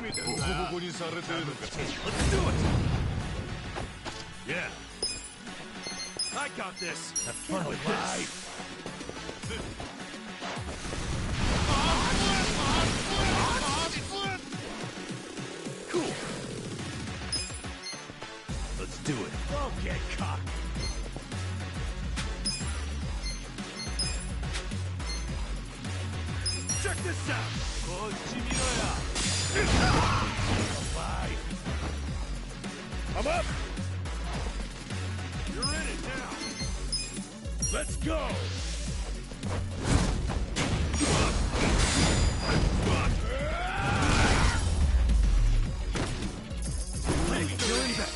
Let's do it! Yeah. I got this! Have fun with this! Cool! Let's do it. Don't get cocky! Check this out! Bye. I'm up! You're in it now! Let's go! Hey, doing that!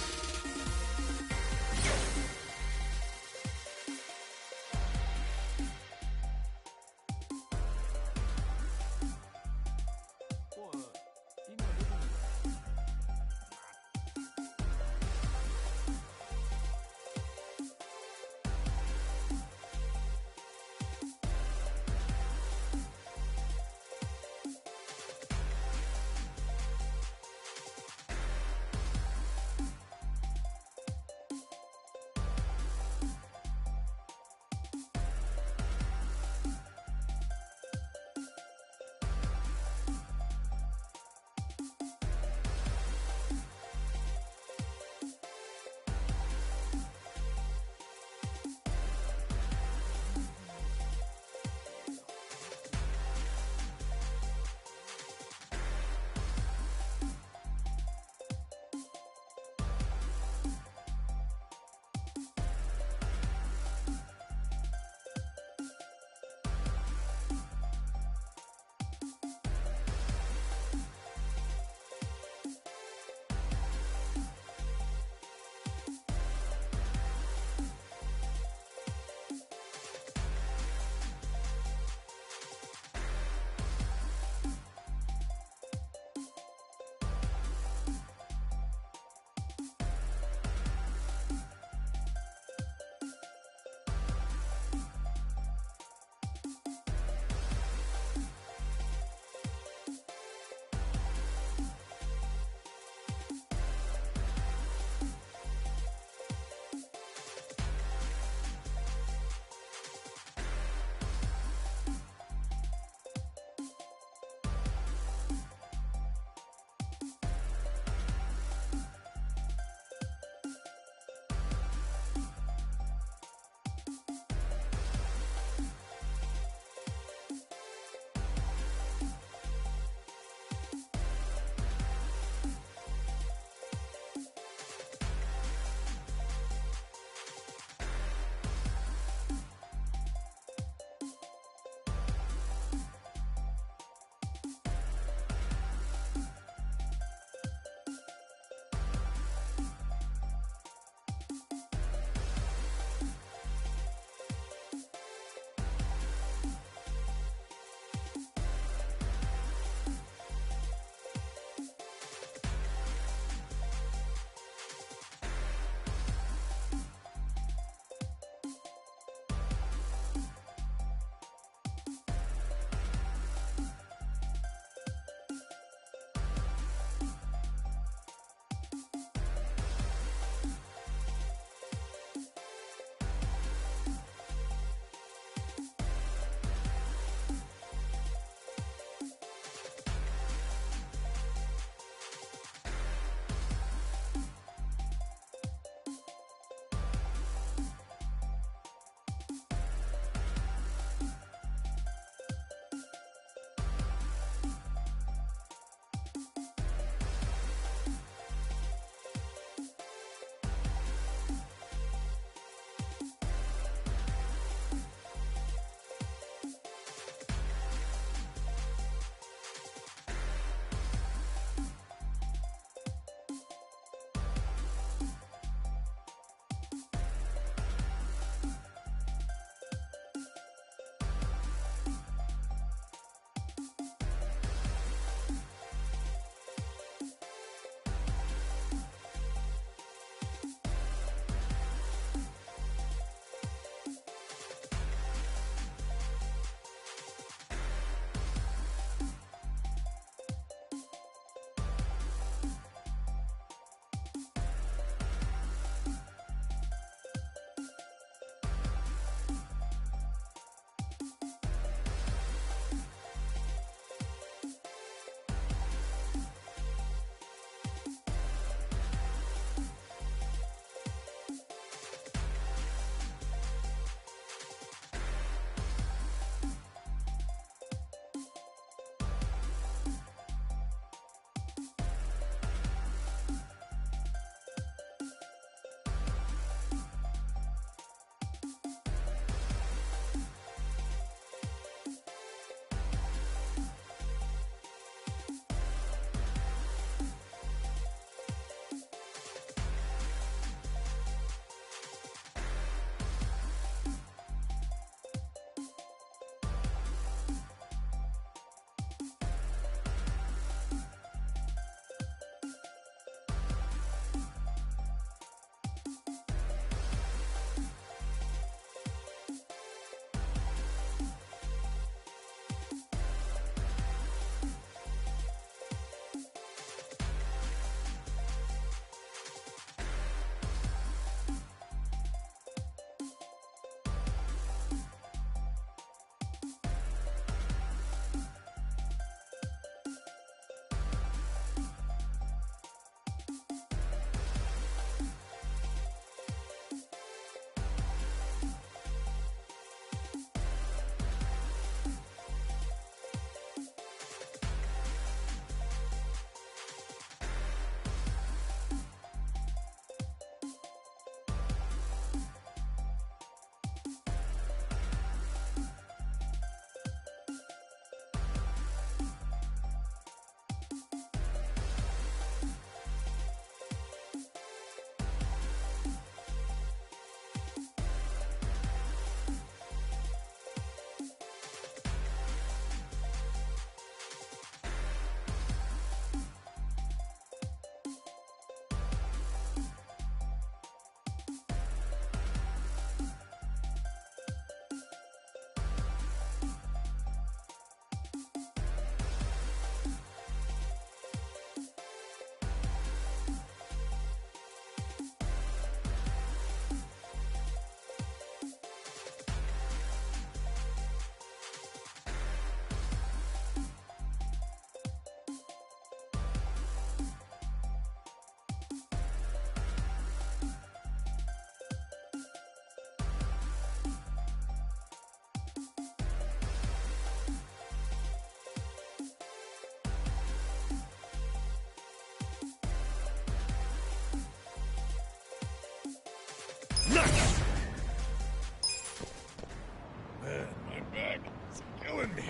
My back is killing me.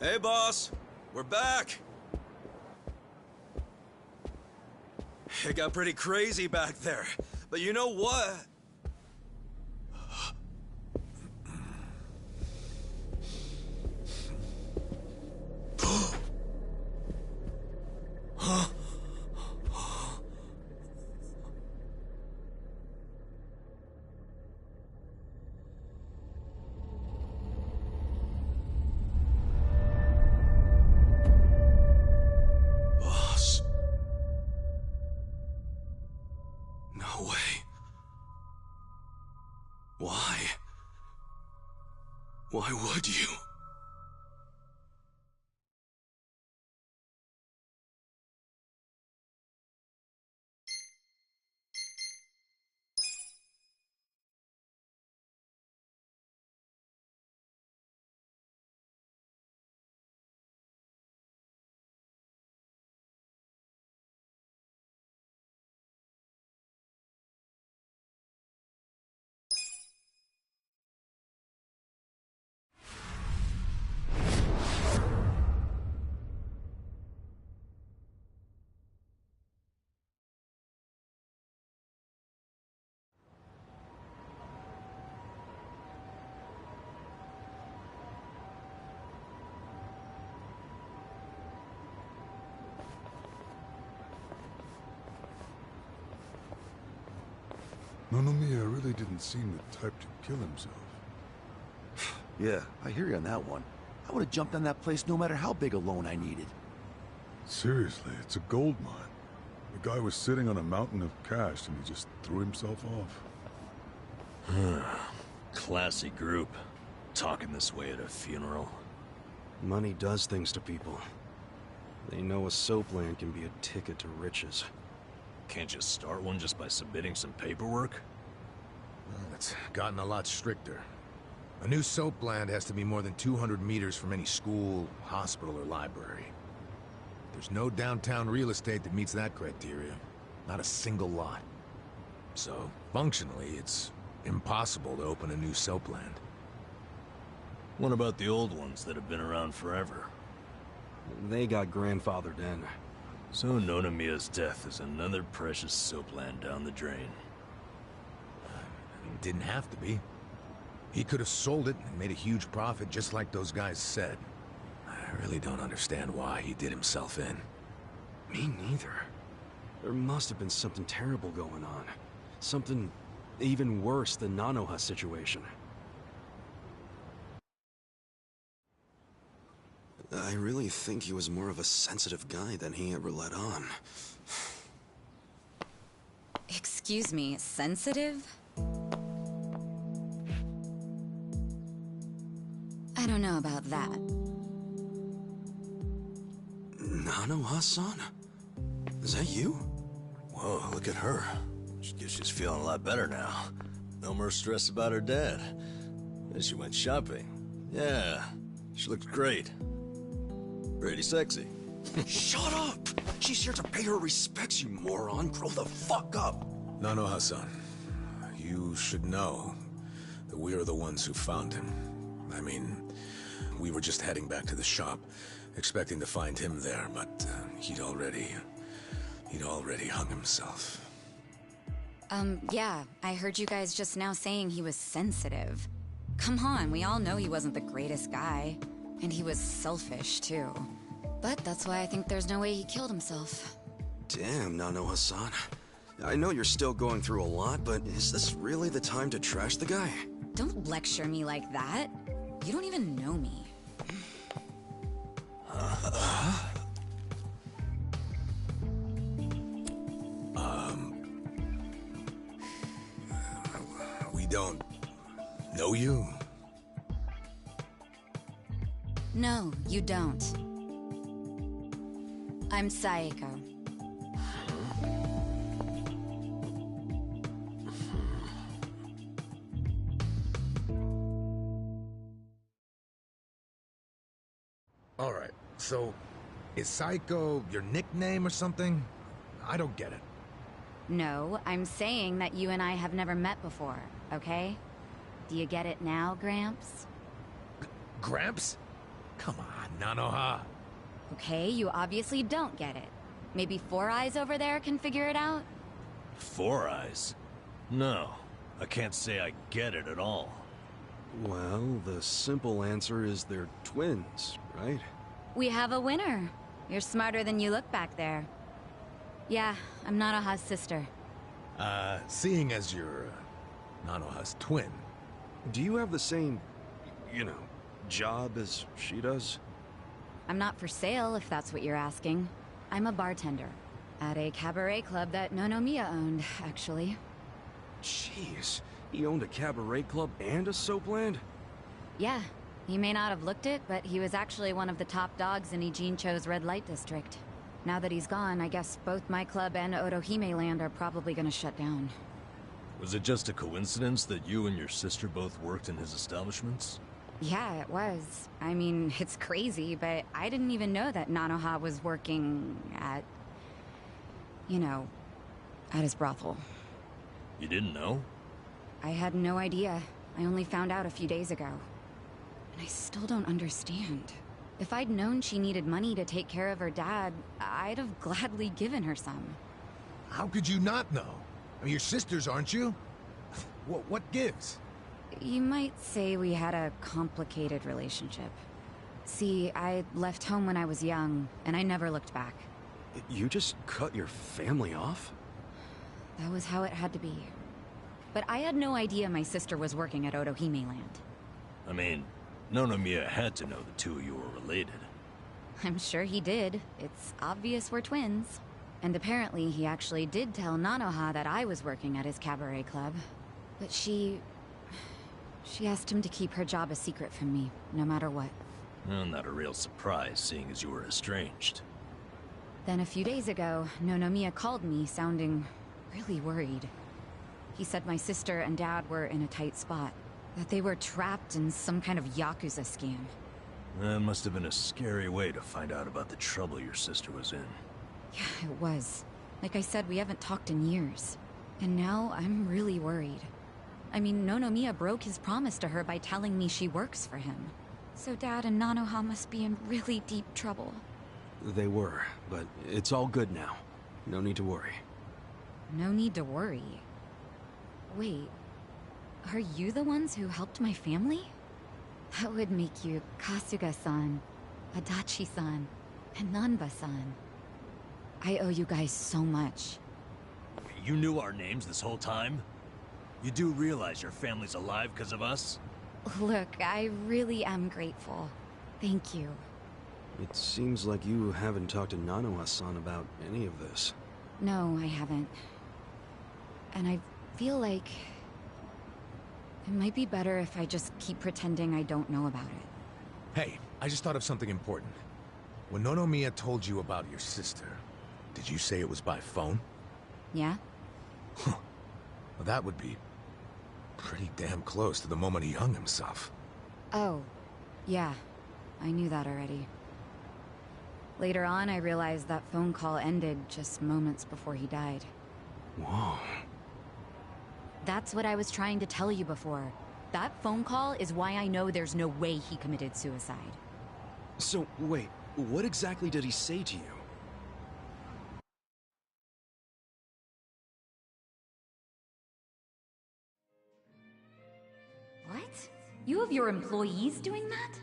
Hey, boss. We're back. It got pretty crazy back there. But you know what? No way. Why? Why would you? Nonomiya really didn't seem the type to kill himself. Yeah, I hear you on that one. I would have jumped on that place no matter how big a loan I needed. Seriously, it's a gold mine. The guy was sitting on a mountain of cash and he just threw himself off. Classy group. Talking this way at a funeral. Money does things to people. They know a soap land can be a ticket to riches. Can't you start one just by submitting some paperwork? Well, it's gotten a lot stricter. A new soap land has to be more than 200 meters from any school, hospital, or library. There's no downtown real estate that meets that criteria. Not a single lot. So, functionally, it's impossible to open a new soap land. What about the old ones that have been around forever? They got grandfathered in. So Nonomiya's death is another precious soap land down the drain. It didn't have to be. He could have sold it and made a huge profit just like those guys said. I really don't understand why he did himself in. Me neither. There must have been something terrible going on. Something even worse than Nanoha's situation. I really think he was more of a sensitive guy than he ever let on. Excuse me, sensitive? I don't know about that. Nanoha-san? Is that you? Whoa, look at her. Guess she's feeling a lot better now. No more stress about her dad. And she went shopping. Yeah, she looks great. Pretty sexy. Shut up! She's here to pay her respects, you moron. Grow the fuck up! Nanoha-san, you should know that we are the ones who found him. I mean, we were just heading back to the shop, expecting to find him there, but he'd already hung himself. Yeah, I heard you guys just now saying he was sensitive. Come on, we all know he wasn't the greatest guy. And he was selfish, too. But that's why I think there's no way he killed himself. Damn, Nanoha-san. I know you're still going through a lot, but is this really the time to trash the guy? Don't lecture me like that. You don't even know me. know you? No, you don't. I'm Saeko. Alright, so is Psycho your nickname or something? I don't get it. No, I'm saying that you and I have never met before, okay? Do you get it now, Gramps? Gramps? Come on, Nanoha. Okay, you obviously don't get it. Maybe Four Eyes over there can figure it out? Four Eyes? No, I can't say I get it at all. Well, the simple answer is they're twins, right? We have a winner. You're smarter than you look back there. Yeah, I'm Nanoha's sister. Seeing as you're Nanoha's twin. Do you have the same, you know, job as she does? I'm not for sale, if that's what you're asking. I'm a bartender. At a cabaret club that Nonomiya owned, actually. Jeez, he owned a cabaret club and a soapland? Yeah, he may not have looked it, but he was actually one of the top dogs in Ijincho's red light district. Now that he's gone, I guess both my club and Otohime Land are probably gonna shut down. Was it just a coincidence that you and your sister both worked in his establishments? Yeah, it was. I mean, it's crazy, but I didn't even know that Nanoha was working at... you know, at his brothel. You didn't know? I had no idea. I only found out a few days ago. And I still don't understand. If I'd known she needed money to take care of her dad, I'd have gladly given her some. How could you not know? I mean, you're sisters, aren't you? What gives? You might say we had a complicated relationship. See, I left home when I was young, and I never looked back. You just cut your family off? That was how it had to be. But I had no idea my sister was working at Otohime Land. I mean, Nonomiya had to know the two of you were related. I'm sure he did. It's obvious we're twins. And apparently he actually did tell Nanoha that I was working at his cabaret club. But she asked him to keep her job a secret from me, no matter what. Well, not a real surprise, seeing as you were estranged. Then a few days ago, Nonomiya called me, sounding really worried. He said my sister and dad were in a tight spot. That they were trapped in some kind of Yakuza scam. That must have been a scary way to find out about the trouble your sister was in. Yeah, it was. Like I said, we haven't talked in years. And now I'm really worried. I mean, Nonomiya broke his promise to her by telling me she works for him. So Dad and Nanoha must be in really deep trouble. They were, but it's all good now. No need to worry. No need to worry. Wait, are you the ones who helped my family? That would make you Kasuga-san, Adachi-san, and Nanba-san. I owe you guys so much. You knew our names this whole time? You do realize your family's alive because of us? Look, I really am grateful. Thank you. It seems like you haven't talked to Nanoha-san about any of this. No, I haven't. And I feel like... it might be better if I just keep pretending I don't know about it. Hey, I just thought of something important. When Nonomiya told you about your sister, did you say it was by phone? Yeah? Huh. Well, that would be pretty damn close to the moment he hung himself. Oh, yeah. I knew that already. Later on, I realized that phone call ended just moments before he died. Whoa. That's what I was trying to tell you before. That phone call is why I know there's no way he committed suicide. So, wait, what exactly did he say to you? What? You have your employees doing that?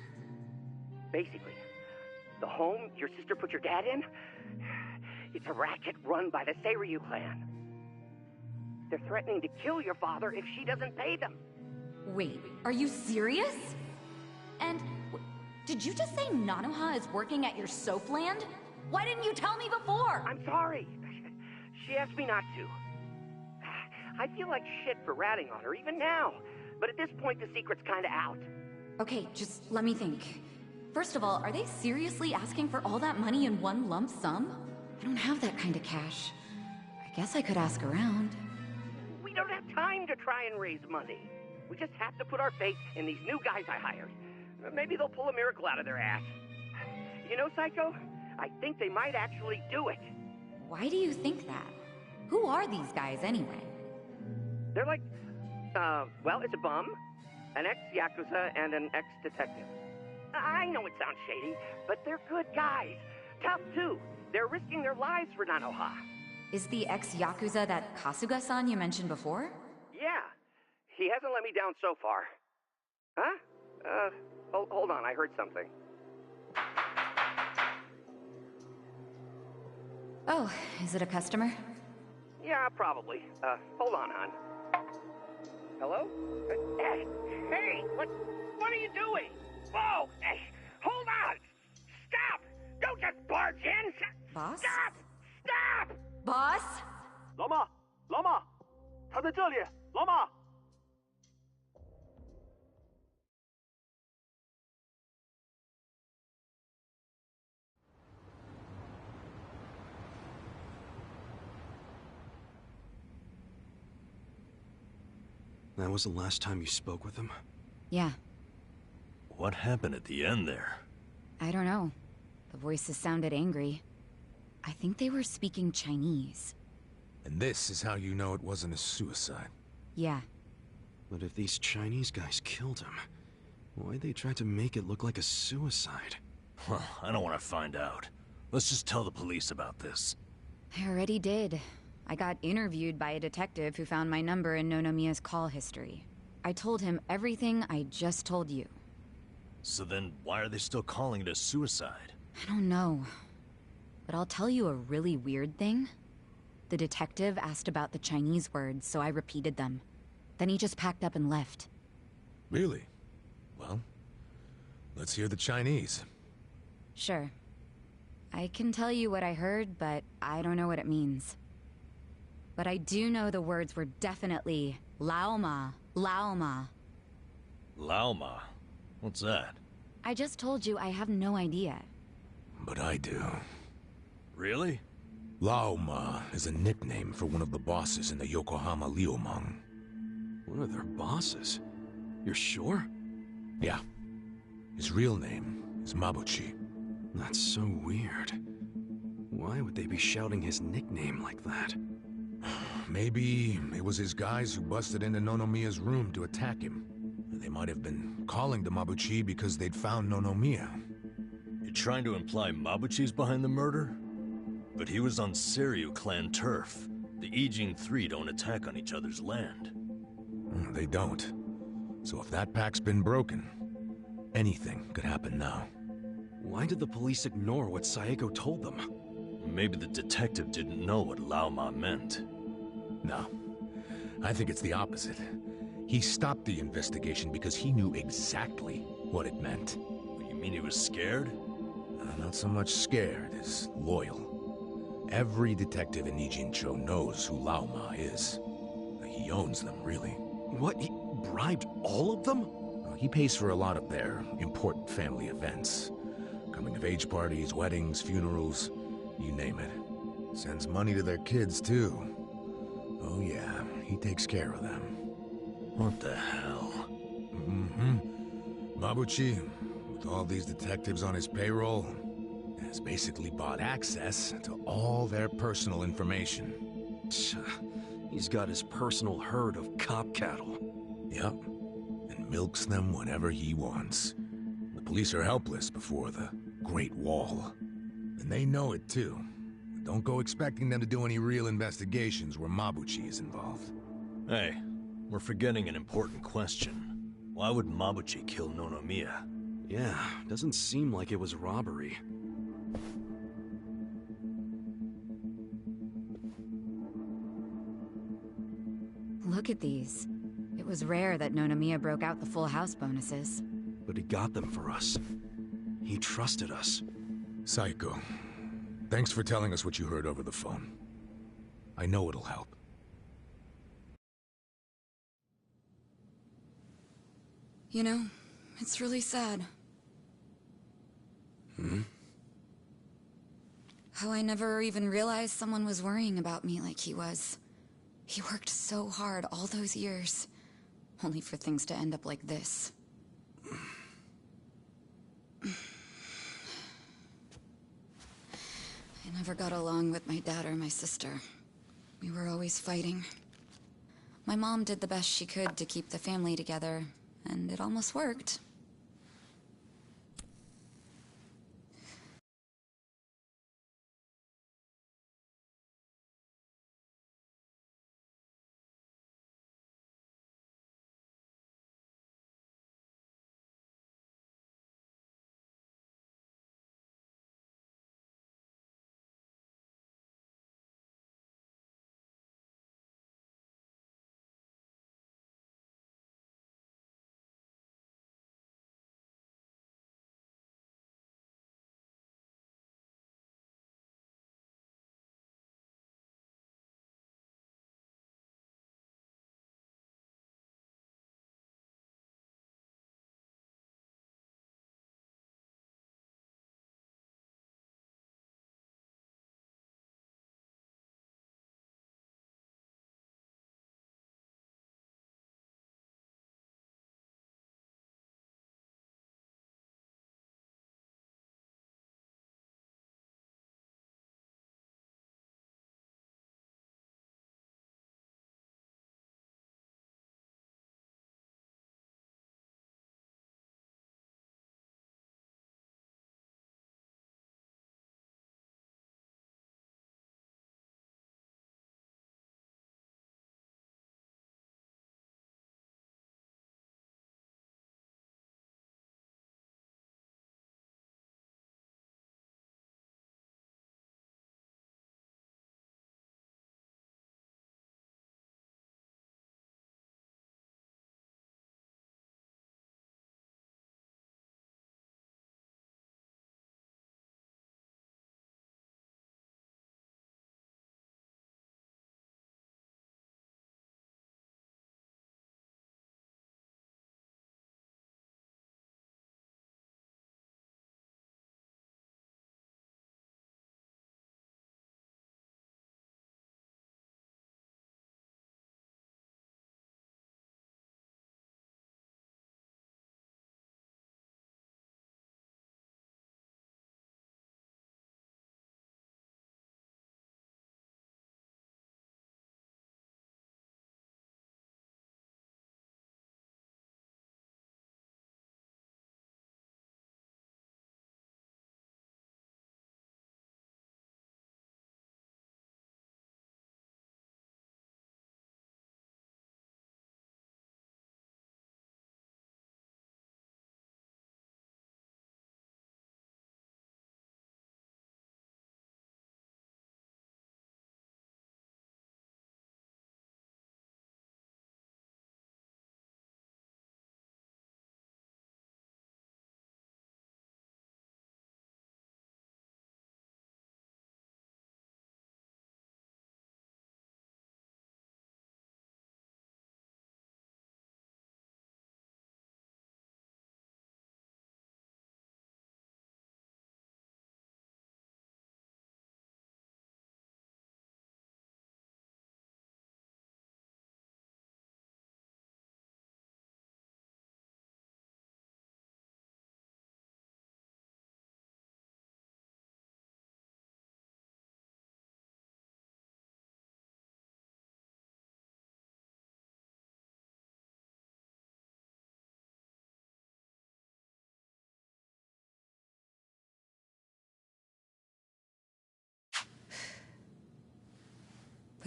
Basically, the home your sister put your dad in, it's a racket run by the Seiryu clan. They're threatening to kill your father if she doesn't pay them. Wait, are you serious? And did you just say Nanoha is working at your soap land? Why didn't you tell me before? I'm sorry. She asked me not to. I feel like shit for ratting on her, even now. But at this point, the secret's kinda out. Okay, just let me think. First of all, are they seriously asking for all that money in one lump sum? I don't have that kind of cash. I guess I could ask around. We don't have time to try and raise money. We just have to put our faith in these new guys I hired. Maybe they'll pull a miracle out of their ass. You know, Psycho? I think they might actually do it. Why do you think that? Who are these guys anyway? They're like, well, it's a bum, an ex-Yakuza, and an ex-detective. I know it sounds shady, but they're good guys. Tough, too. They're risking their lives for Nanoha. Is the ex-Yakuza that Kasuga-san you mentioned before? Yeah. He hasn't let me down so far. Huh? Hold on, I heard something. Oh, is it a customer? Yeah, probably. Hold on, hon. Hello? Hey, what are you doing? Whoa! Hey, hold on! Stop! Don't just barge in! Boss? Stop! Stop! Boss? 老马，他在这里，老马。That was the last time you spoke with him? Yeah, What happened at the end there? I don't know. The voices sounded angry. I think they were speaking Chinese. And this is how you know it wasn't a suicide. Yeah. But if these Chinese guys killed him, why'd they try to make it look like a suicide? Well, I don't want to find out. Let's just tell the police about this. I already did. I got interviewed by a detective who found my number in Nonomiya's call history. I told him everything I just told you. So then, why are they still calling it a suicide? I don't know. But I'll tell you a really weird thing. The detective asked about the Chinese words, so I repeated them. Then he just packed up and left. Really? Well, let's hear the Chinese. Sure. I can tell you what I heard, but I don't know what it means. But I do know the words were definitely Laoma, Laoma. Laoma? What's that? I just told you I have no idea. But I do. Really? Laoma is a nickname for one of the bosses in the Yokohama Liumang. One of their bosses? You're sure? Yeah. His real name is Mabuchi. That's so weird. Why would they be shouting his nickname like that? Maybe it was his guys who busted into Nonomiya's room to attack him. They might have been calling to Mabuchi because they'd found Nonomiya. You're trying to imply Mabuchi's behind the murder? But he was on Seiryu clan turf. The Ijing Three don't attack on each other's land. They don't. So if that pact's been broken, anything could happen now. Why did the police ignore what Saeko told them? Maybe the detective didn't know what Laoma meant. No. I think it's the opposite. He stopped the investigation because he knew exactly what it meant. You mean he was scared? Not so much scared as loyal. Every detective in Nijincho knows who Laoma is. He owns them, really. What? He bribed all of them? He pays for a lot of their important family events. Coming-of-age parties, weddings, funerals, you name it. Sends money to their kids, too. Oh yeah, he takes care of them. What the hell? Mabuchi, with all these detectives on his payroll, has basically bought access to all their personal information. He's got his personal herd of cop cattle. Yep, and milks them whenever he wants. The police are helpless before the Great Wall. And they know it too. Don't go expecting them to do any real investigations where Mabuchi is involved. Hey, we're forgetting an important question. Why would Mabuchi kill Nonomiya? Yeah, doesn't seem like it was robbery. Look at these. It was rare that Nonomiya broke out the full house bonuses. But he got them for us. He trusted us. Saiko, thanks for telling us what you heard over the phone. I know it'll help. You know, it's really sad. Hmm? How I never even realized someone was worrying about me like he was. He worked so hard all those years, only for things to end up like this. I never got along with my dad or my sister. We were always fighting. My mom did the best she could to keep the family together, and it almost worked.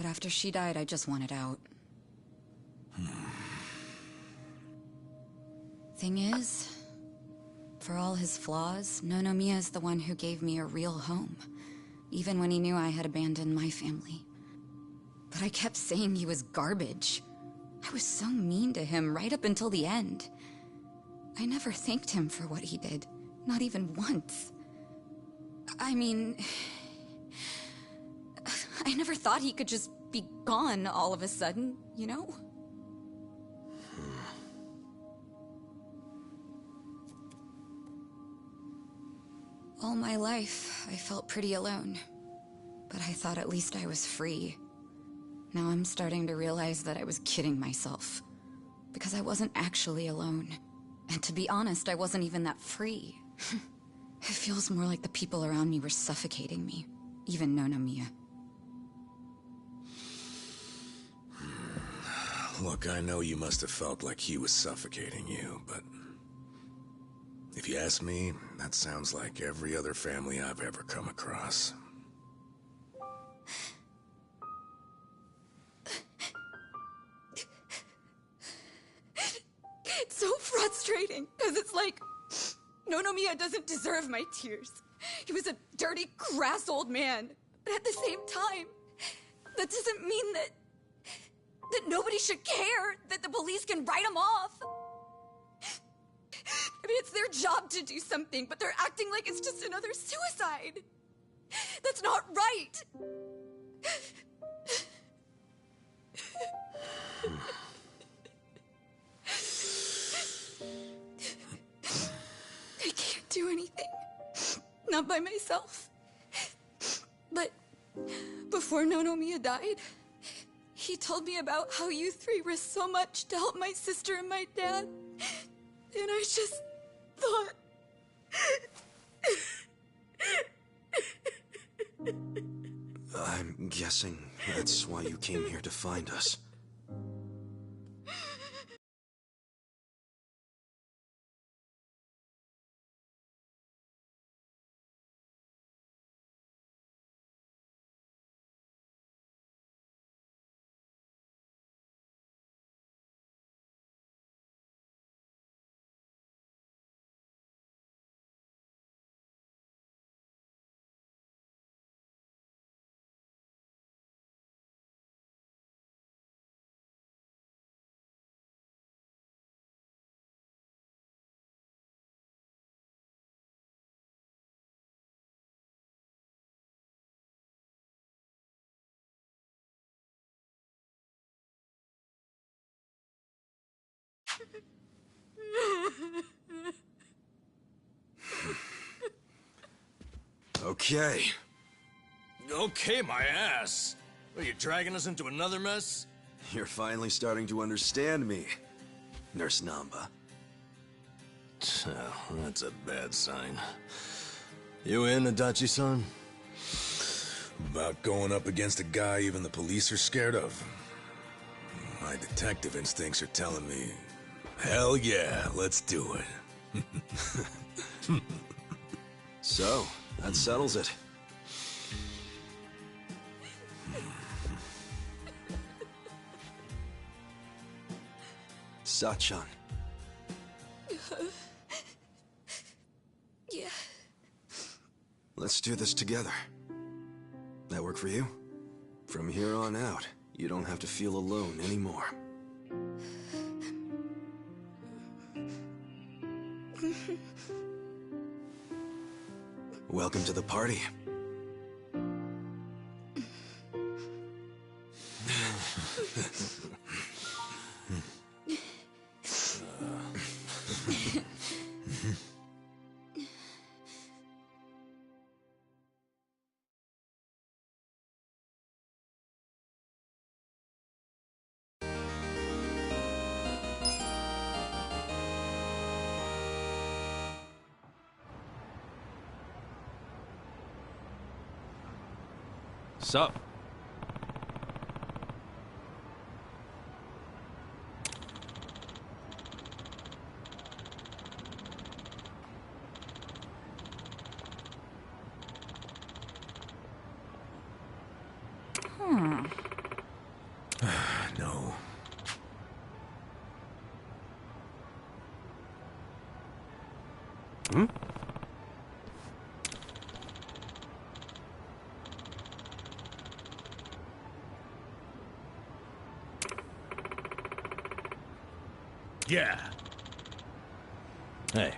But after she died, I just wanted out. Thing is, for all his flaws, Nonomiya's the one who gave me a real home, even when he knew I had abandoned my family. But I kept saying he was garbage. I was so mean to him right up until the end. I never thanked him for what he did, not even once. I mean, I never thought he could just be gone all of a sudden, you know? All my life, I felt pretty alone. But I thought at least I was free. Now I'm starting to realize that I was kidding myself. Because I wasn't actually alone. And to be honest, I wasn't even that free. It feels more like the people around me were suffocating me. Even Nonomiya. Look, I know you must have felt like he was suffocating you, but... if you ask me, that sounds like every other family I've ever come across. It's so frustrating, because it's like... Nonomiya doesn't deserve my tears. He was a dirty, crass old man. But at the same time, that doesn't mean that nobody should care, that the police can write him off. I mean, it's their job to do something, but they're acting like it's just another suicide. That's not right. I can't do anything. Not by myself. But before Nonomiya died, he told me about how you three risked so much to help my sister and my dad. And I just thought... I'm guessing that's why you came here to find us. Okay. Okay, my ass. Are you dragging us into another mess? You're finally starting to understand me, Nurse Namba. Oh, that's a bad sign. You in, Adachi-san? About going up against a guy even the police are scared of. My detective instincts are telling me, hell yeah, let's do it. So, that settles it. Sachan. Yeah. Let's do this together. That work for you? From here on out, you don't have to feel alone anymore. Welcome to the party. Sup? No. Hmm? Yeah. Hey.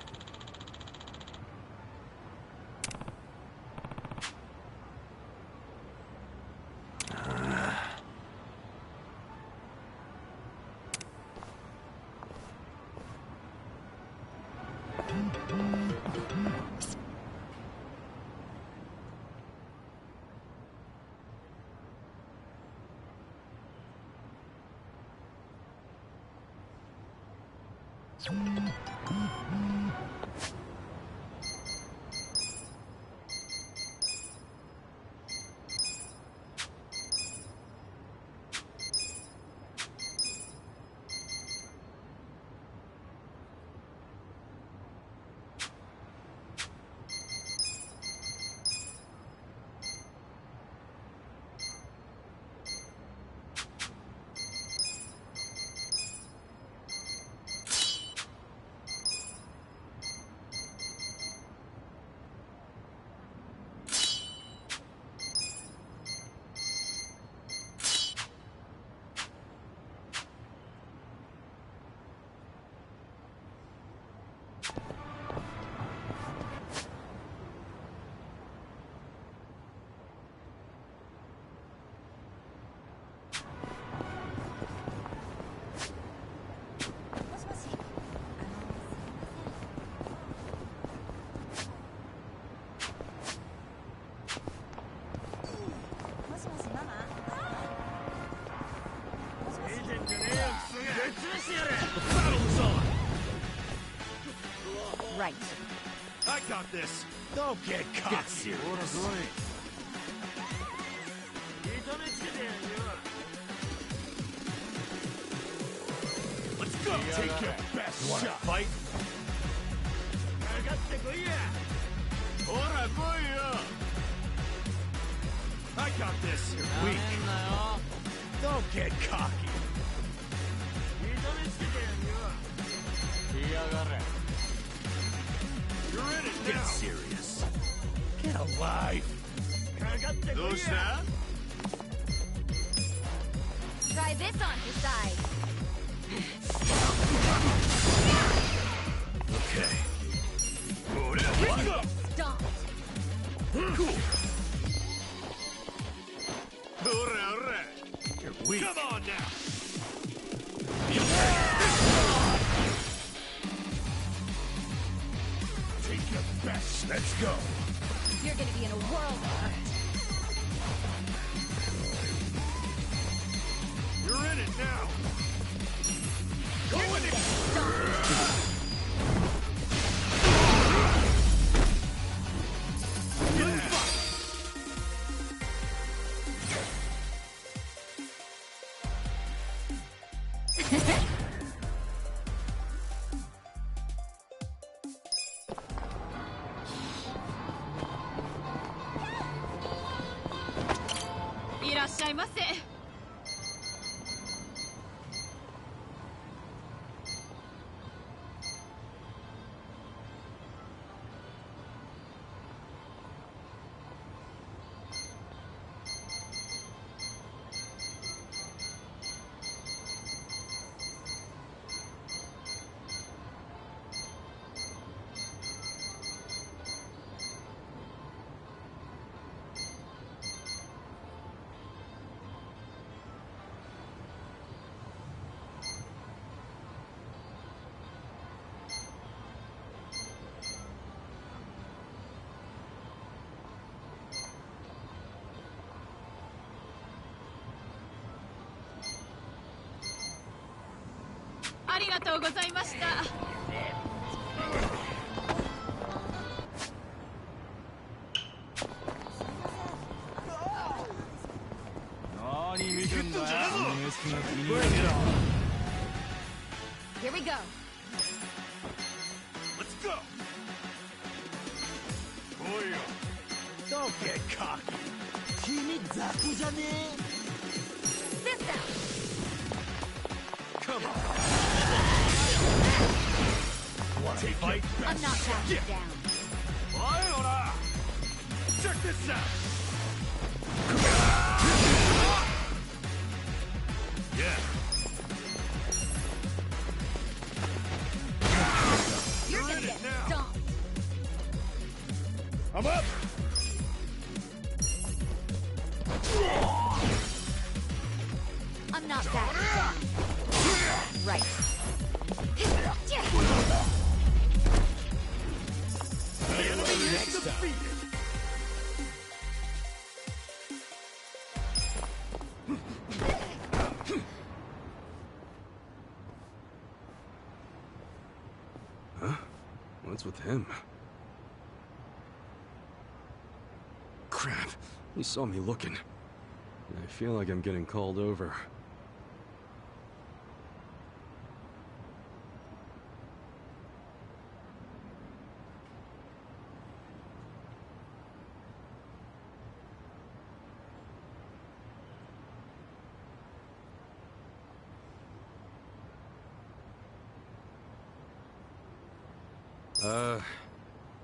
Right. I got this. Don't get cocky. Let's go. Take your best shot. Fight. I got this. You're weak. Don't get cocky. You're in it now. Get serious. Get alive. Try this on your side. Okay. Stomped. Cool. You're weak. Come on now. Take your best. Let's go. You're gonna be in a world of hurt. You're in it now. Go in it. Bring it on. Here we go. Let's go. Don't get cocky. This out. Come on. Want to fight? I'm not backing down. Check this out. Yeah. You're gonna get stomped. I'm up. I'm not backing down. Right. Next time. Huh? What's with him? Crap. He saw me looking. I feel like I'm getting called over.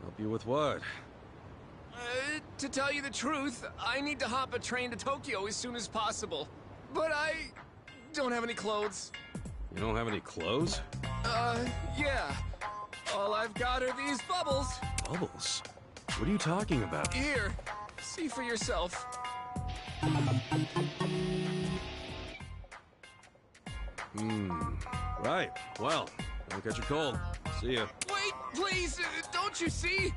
Help you with what? To tell you the truth, I need to hop a train to Tokyo as soon as possible. But I don't have any clothes. You don't have any clothes? Yeah. All I've got are these bubbles. Bubbles? What are you talking about? Here, see for yourself. Right. Well, don't catch a cold. See ya. Wait, please, don't you see?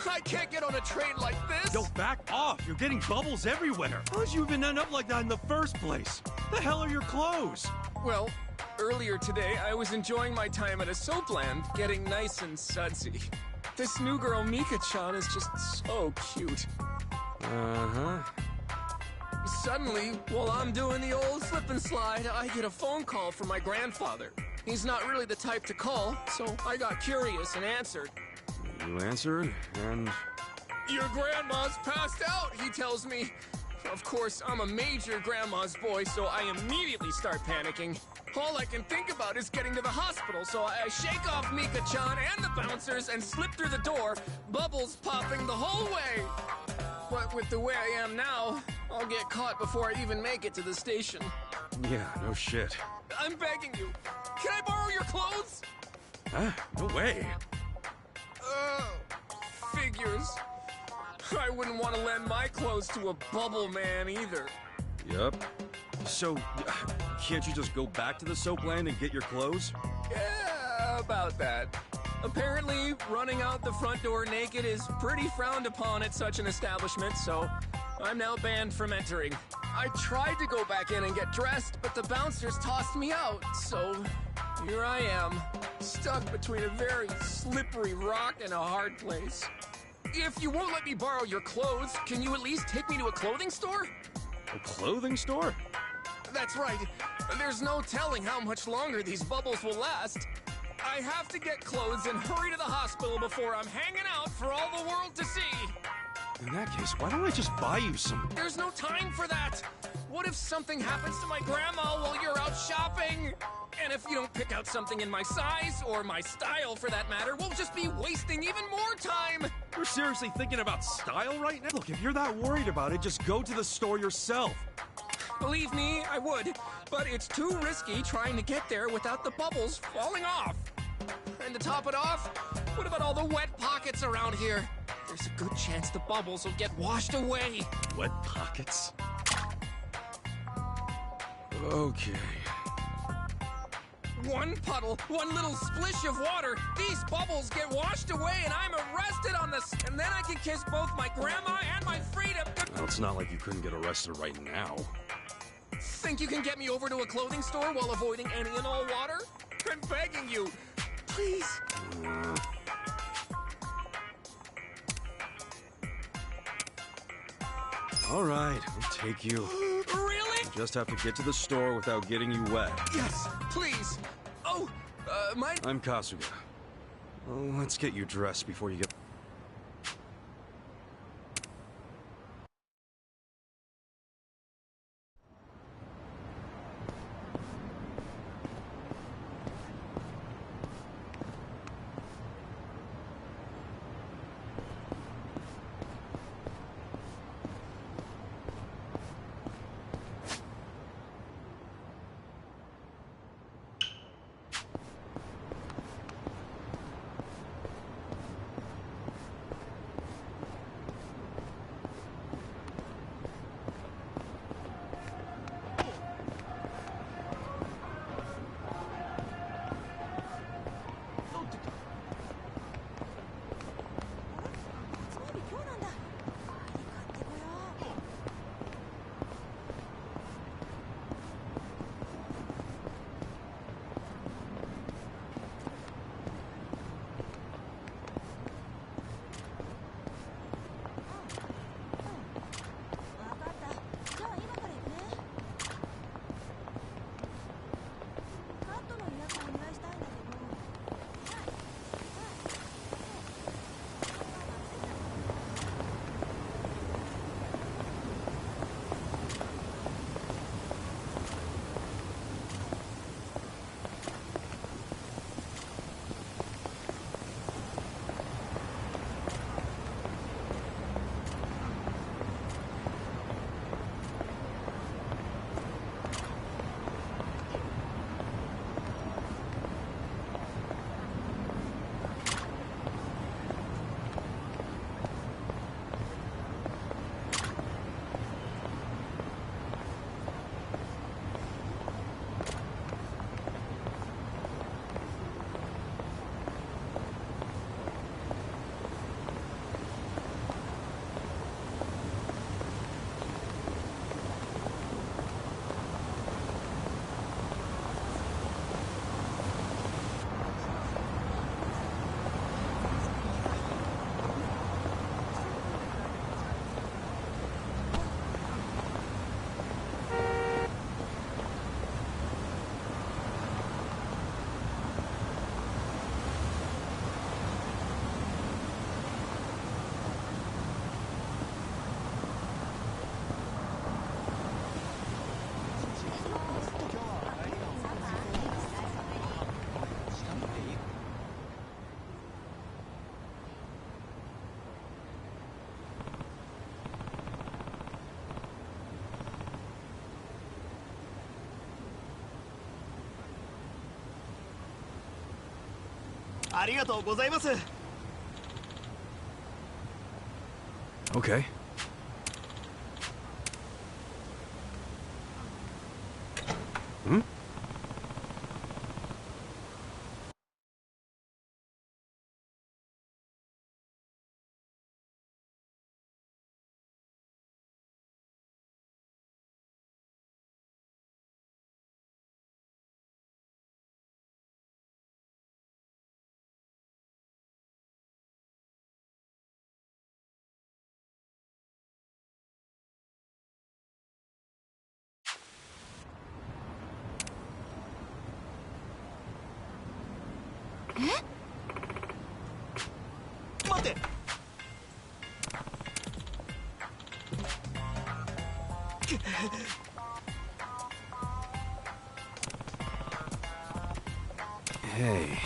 I can't get on a train like this. Yo, back off! You're getting bubbles everywhere! How'd you even end up like that in the first place? The hell are your clothes? Well, earlier today, I was enjoying my time at a soapland, getting nice and sudsy. This new girl, Mika-chan, is just so cute. Uh-huh. Suddenly, while I'm doing the old slip and slide, I get a phone call from my grandfather. He's not really the type to call, so I got curious and answered. You answered, and... Your grandma's passed out, he tells me. Of course, I'm a major grandma's boy, so I immediately start panicking. All I can think about is getting to the hospital, so I shake off Mika-chan and the bouncers and slip through the door, bubbles popping the whole way. But with the way I am now, I'll get caught before I even make it to the station. Yeah, no shit. I'm begging you. Can I borrow your clothes? Huh? No way. Figures. I wouldn't want to lend my clothes to a bubble man either. Yup. So, can't you just go back to the soapland and get your clothes? Yeah, about that. Apparently, running out the front door naked is pretty frowned upon at such an establishment, so I'm now banned from entering. I tried to go back in and get dressed, but the bouncers tossed me out, so here I am, stuck between a very slippery rock and a hard place. If you won't let me borrow your clothes, can you at least take me to a clothing store? A clothing store? That's right. There's no telling how much longer these bubbles will last. I have to get clothes and hurry to the hospital before I'm hanging out for all the world to see. In that case, why don't I just buy you some? There's no time for that. What if something happens to my grandma while you're out shopping? And if you don't pick out something in my size, or my style for that matter, we'll just be wasting even more time. You're seriously thinking about style right now? Look, if you're that worried about it, just go to the store yourself. Believe me, I would, but it's too risky trying to get there without the bubbles falling off. And to top it off, what about all the wet pockets around here? There's a good chance the bubbles will get washed away. Wet pockets? Okay. One puddle, one little splish of water, these bubbles get washed away and I'm arrested on this. And then I can kiss both my grandma and my freedom. Well, it's not like you couldn't get arrested right now. Think you can get me over to a clothing store while avoiding any and all water? I'm begging you. Please. All right, I'll take you. Really? You just have to get to the store without getting you wet. Yes, please. Oh, I'm Kasuga. Well, let's get you dressed before you get... ありがとうございます。 Okay. Hmm? Hey.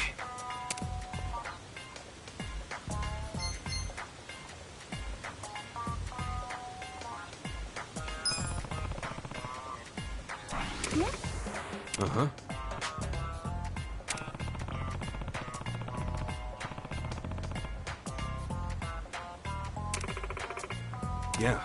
Uh-huh. Yeah.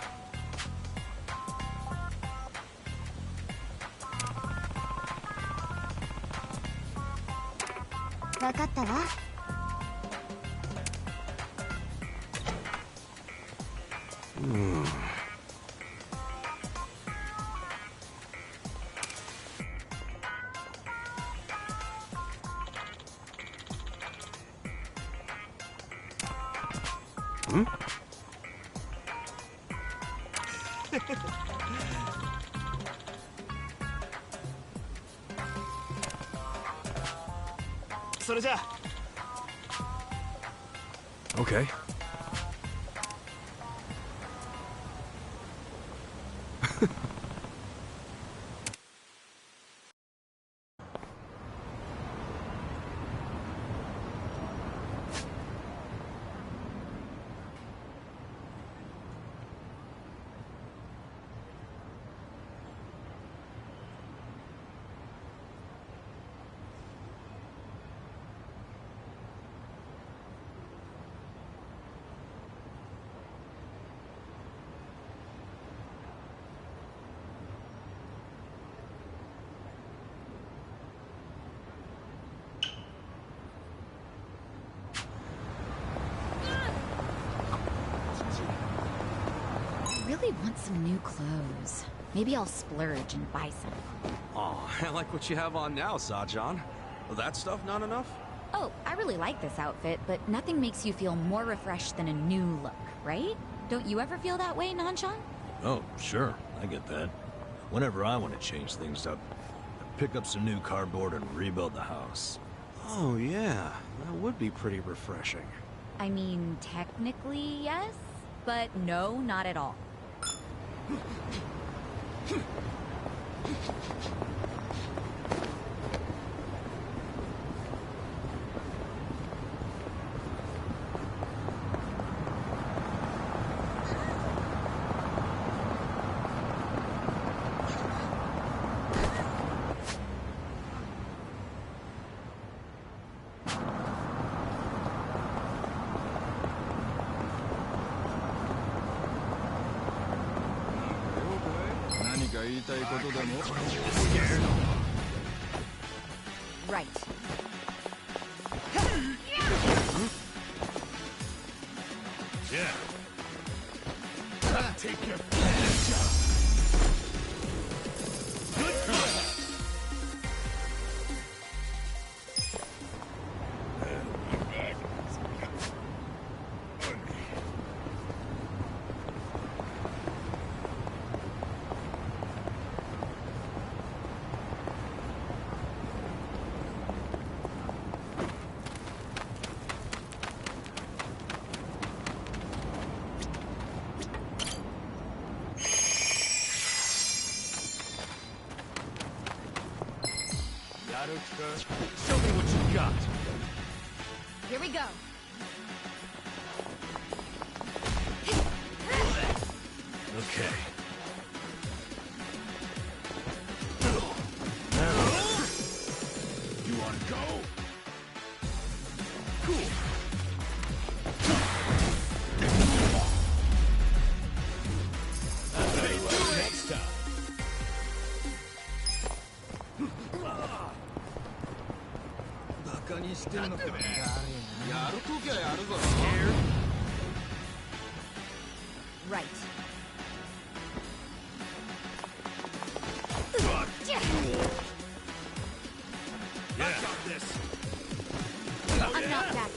Hmm? それじゃあ。 Okay. I really want some new clothes. Maybe I'll splurge and buy some. Aw, I like what you have on now, Sajan. That stuff not enough? Oh, I really like this outfit, but nothing makes you feel more refreshed than a new look, right? Don't you ever feel that way, Nanshan? Oh, sure. I get that. Whenever I want to change things up, I pick up some new cardboard and rebuild the house. Oh, yeah. That would be pretty refreshing. I mean, technically, yes, but no, not at all. Right. Yeah. Take your Show me what you got. Here we go. Okay. You want to go? Next time. Right. I got this. I'm not that.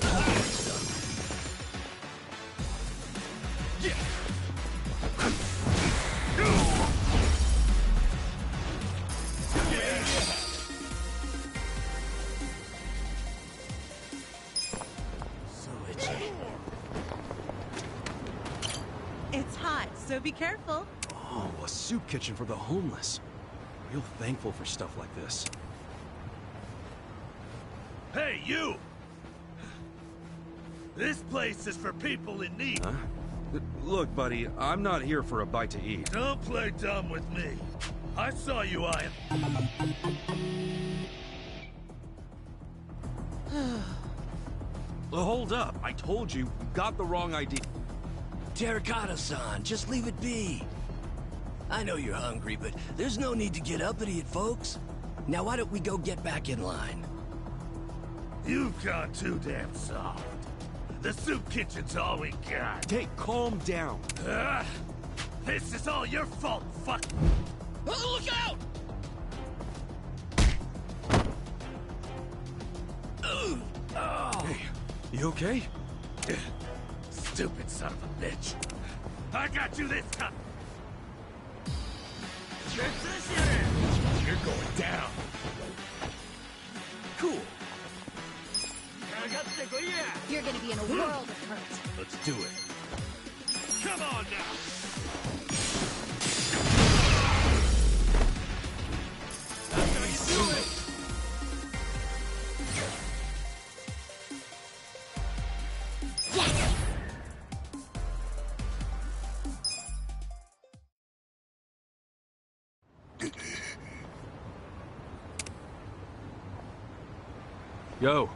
It's hot, so be careful. Oh, a soup kitchen for the homeless. Real thankful for stuff like this. Hey, you! This place is for people in need. Huh? Look, buddy, I'm not here for a bite to eat. Don't play dumb with me. I saw you eyeing. Hold up. I told you, you got the wrong idea. Terracotta-san, just leave it be. I know you're hungry, but there's no need to get uppity at folks. Now why don't we go get back in line? You've gone too damn soft. The soup kitchen's all we got. Hey, calm down. This is all your fault, fuck. Oh, look out! Hey, you okay? Stupid son of a bitch. I got you this time. You're going down. Cool. You're gonna be in a world of hurt. Let's do it. Come on now. That's how you do it. Yo.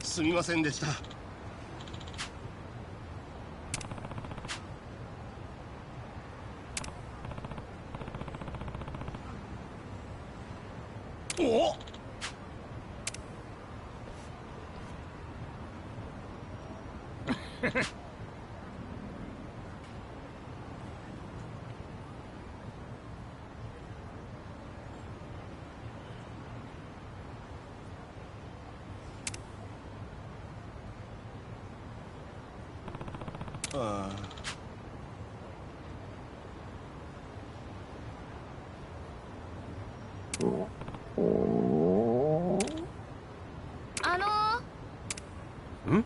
すみませんでした。おっHmm?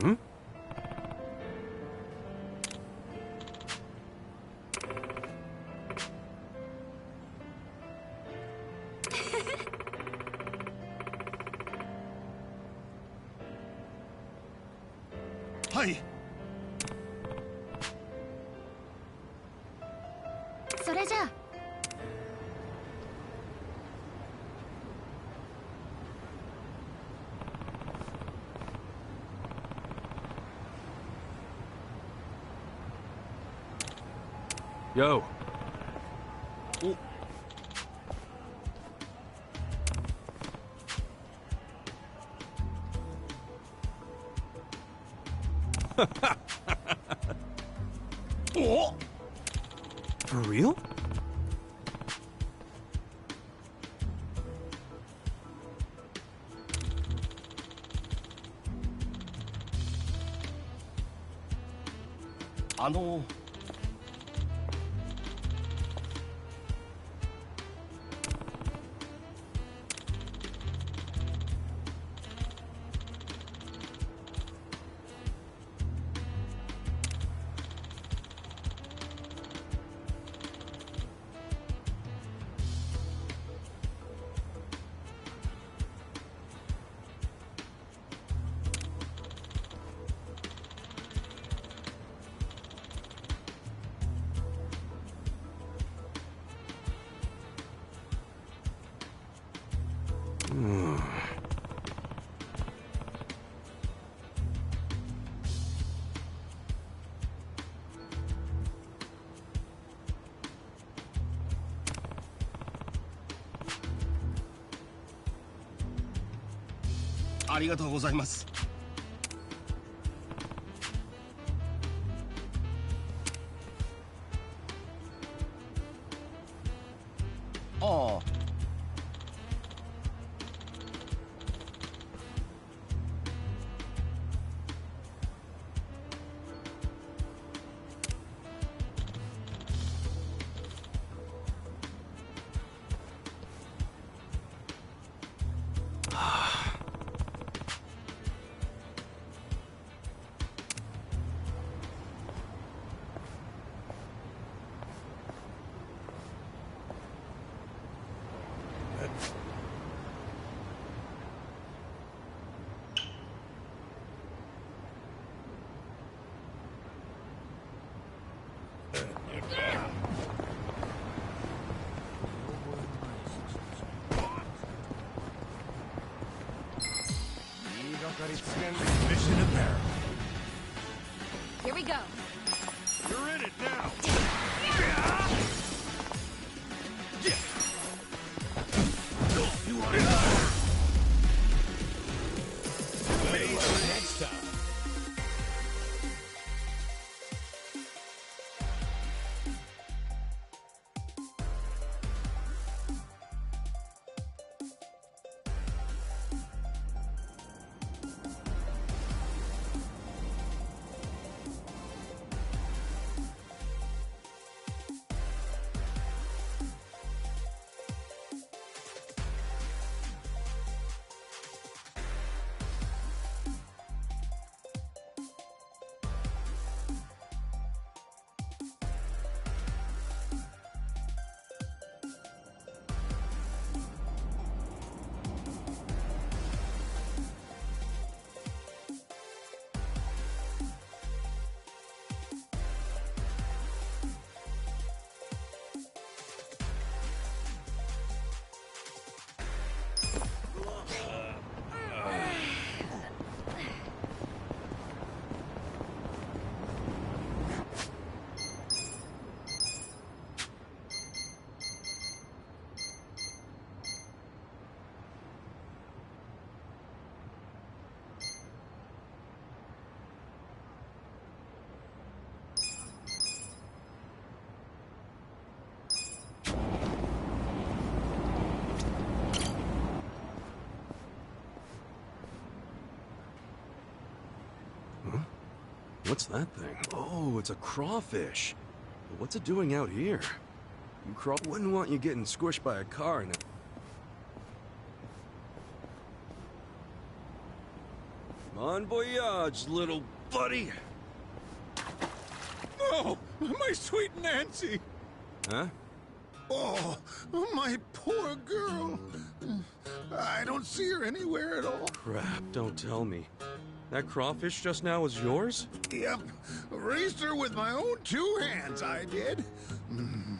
Hmm? はい。それじゃあ。Yo. Oh! For real? Hmm. ありがとうございます。ああ。Mission apparent. Here we go. You're in it now. You want it? Ready for next time. What's that thing? Oh, it's a crawfish. What's it doing out here? Wouldn't want you getting squished by a car now. Bon voyage, little buddy. Oh, my sweet Nancy. Huh? Oh, my poor girl. I don't see her anywhere at all. Crap, don't tell me. That crawfish just now was yours? Yep. Raised her with my own two hands, I did.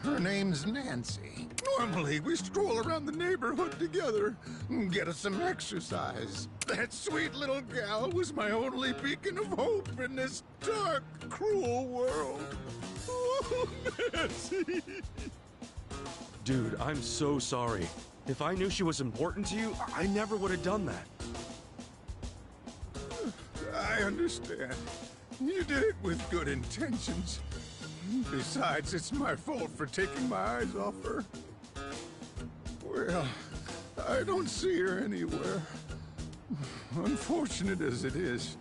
Her name's Nancy. Normally, we stroll around the neighborhood together and get us some exercise. That sweet little gal was my only beacon of hope in this dark, cruel world. Oh, Nancy! Dude, I'm so sorry. If I knew she was important to you, I never would have done that. I understand. You did it with good intentions. Besides, it's my fault for taking my eyes off her. Well, I don't see her anywhere. Unfortunate as it is,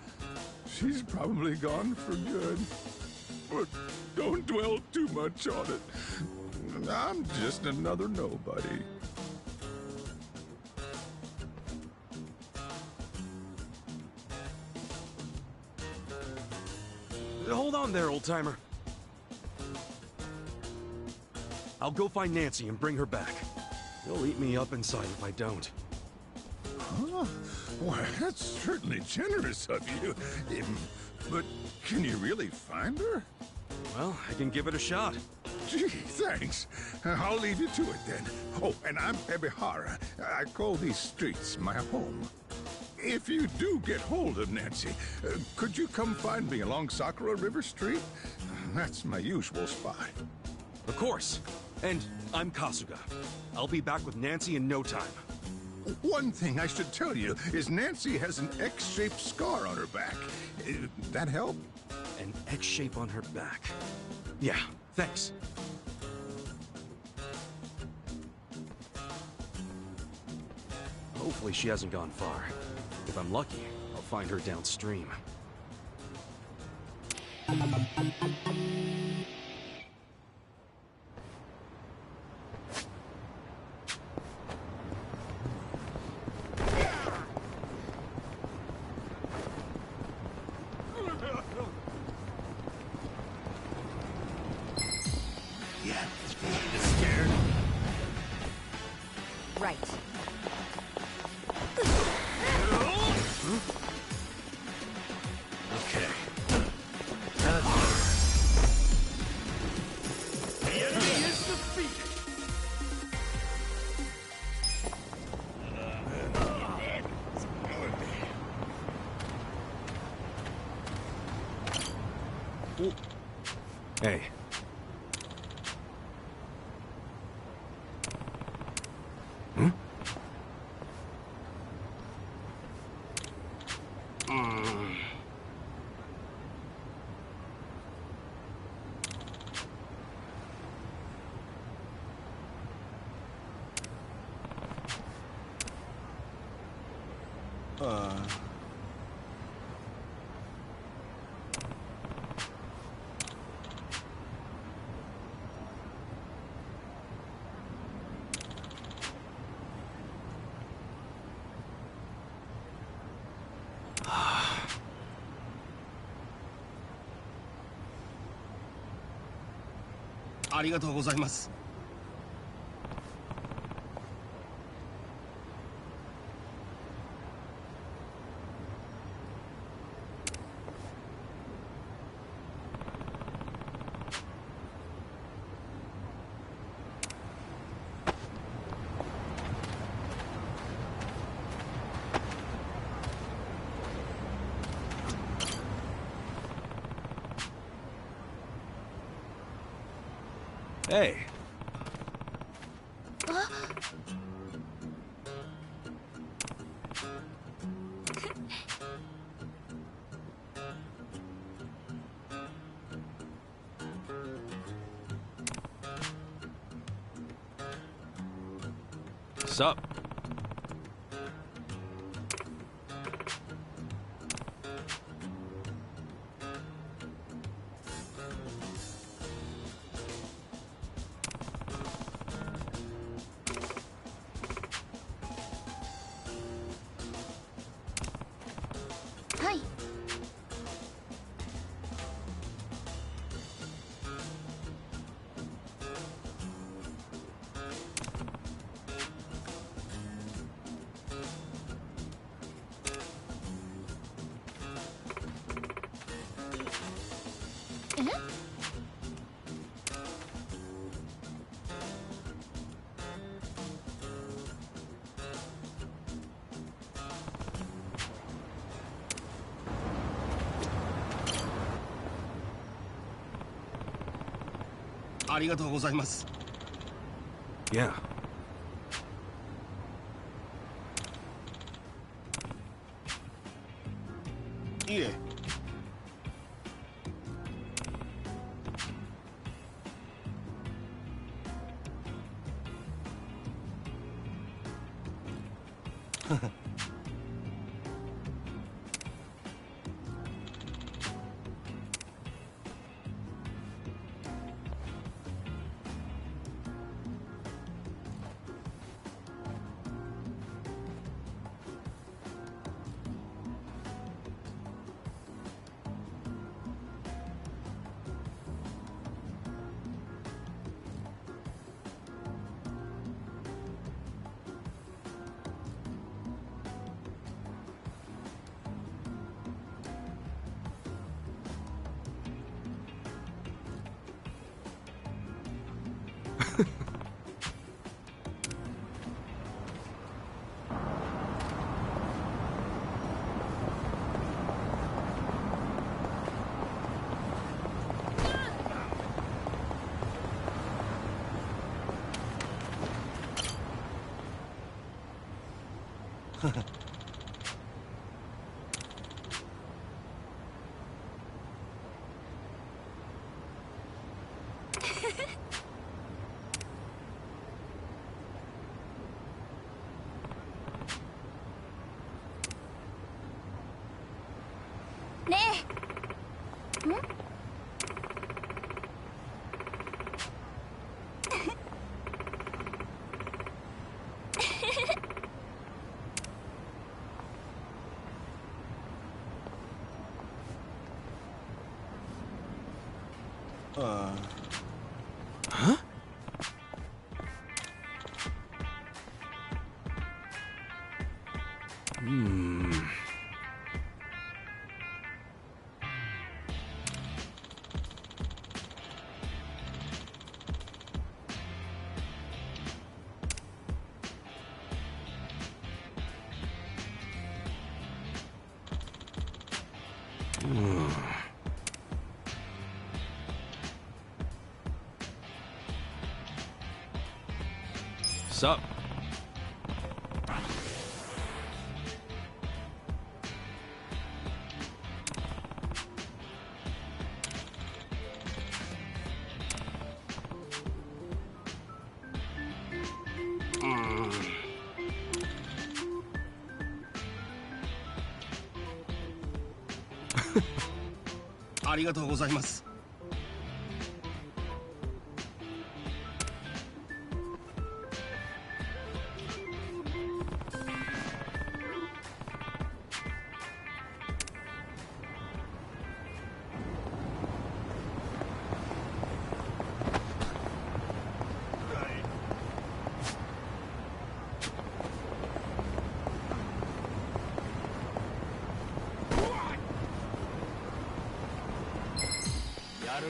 she's probably gone for good. But don't dwell too much on it. I'm just another nobody. Hold on there, old-timer. I'll go find Nancy and bring her back. They'll eat me up inside if I don't. Huh? Why, that's certainly generous of you. But can you really find her? Well, I can give it a shot. Gee, thanks. I'll leave you to it then. Oh, and I'm Ebihara. I call these streets my home. If you do get hold of Nancy, could you come find me along Sakura River Street? That's my usual spot. Of course. And I'm Kasuga. I'll be back with Nancy in no time. One thing I should tell you is Nancy has an X-shaped scar on her back. That help? An X shape on her back. Yeah, thanks. Hopefully she hasn't gone far. If I'm lucky, I'll find her downstream. Right. Okay. The enemy is defeated. Hey. Hmm?ありがとうございます。Hey. Sup?はい。ありがとうございます。Yeah. Yeah. Huh? Sup? Mm. ありがとうございます。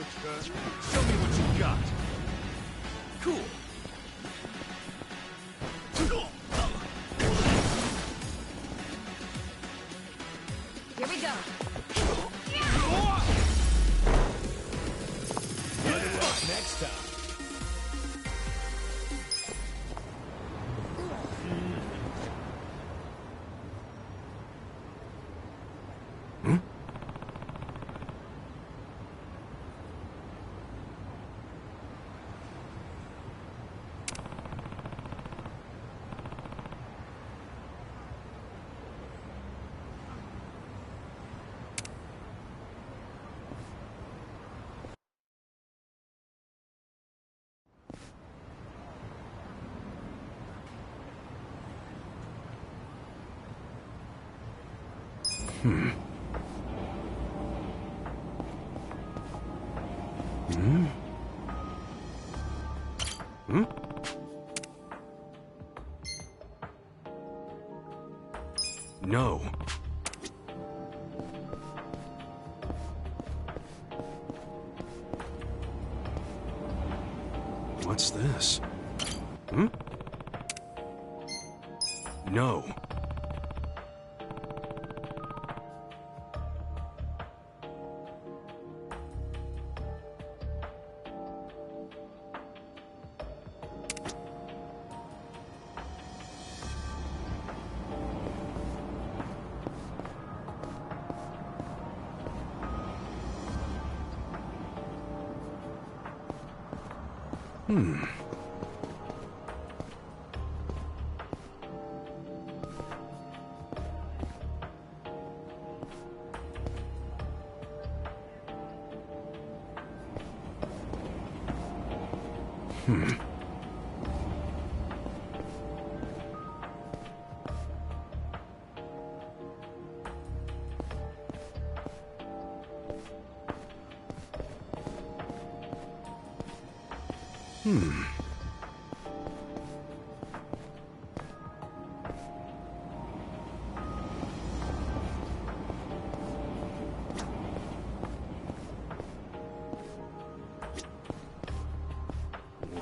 Show me what you got. Cool. Here we go. Good luck next time. No. What's this? No.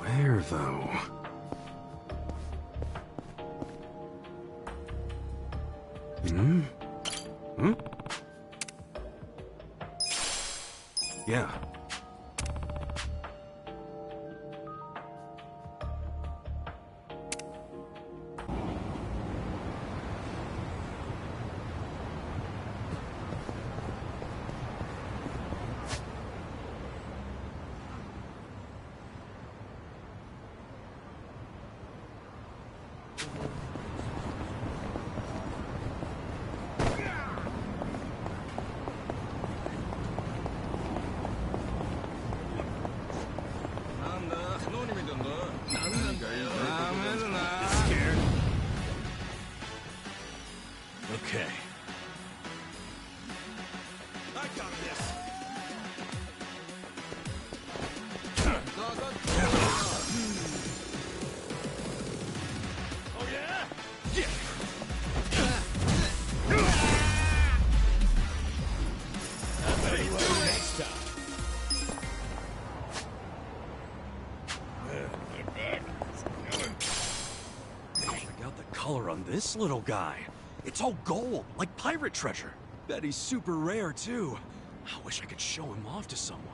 Where, though? Yeah. Okay. I got this. Oh yeah? Yeah. Next time. Check out the color on this little guy. It's all gold, like pirate treasure. Bet he's super rare, too. I wish I could show him off to someone.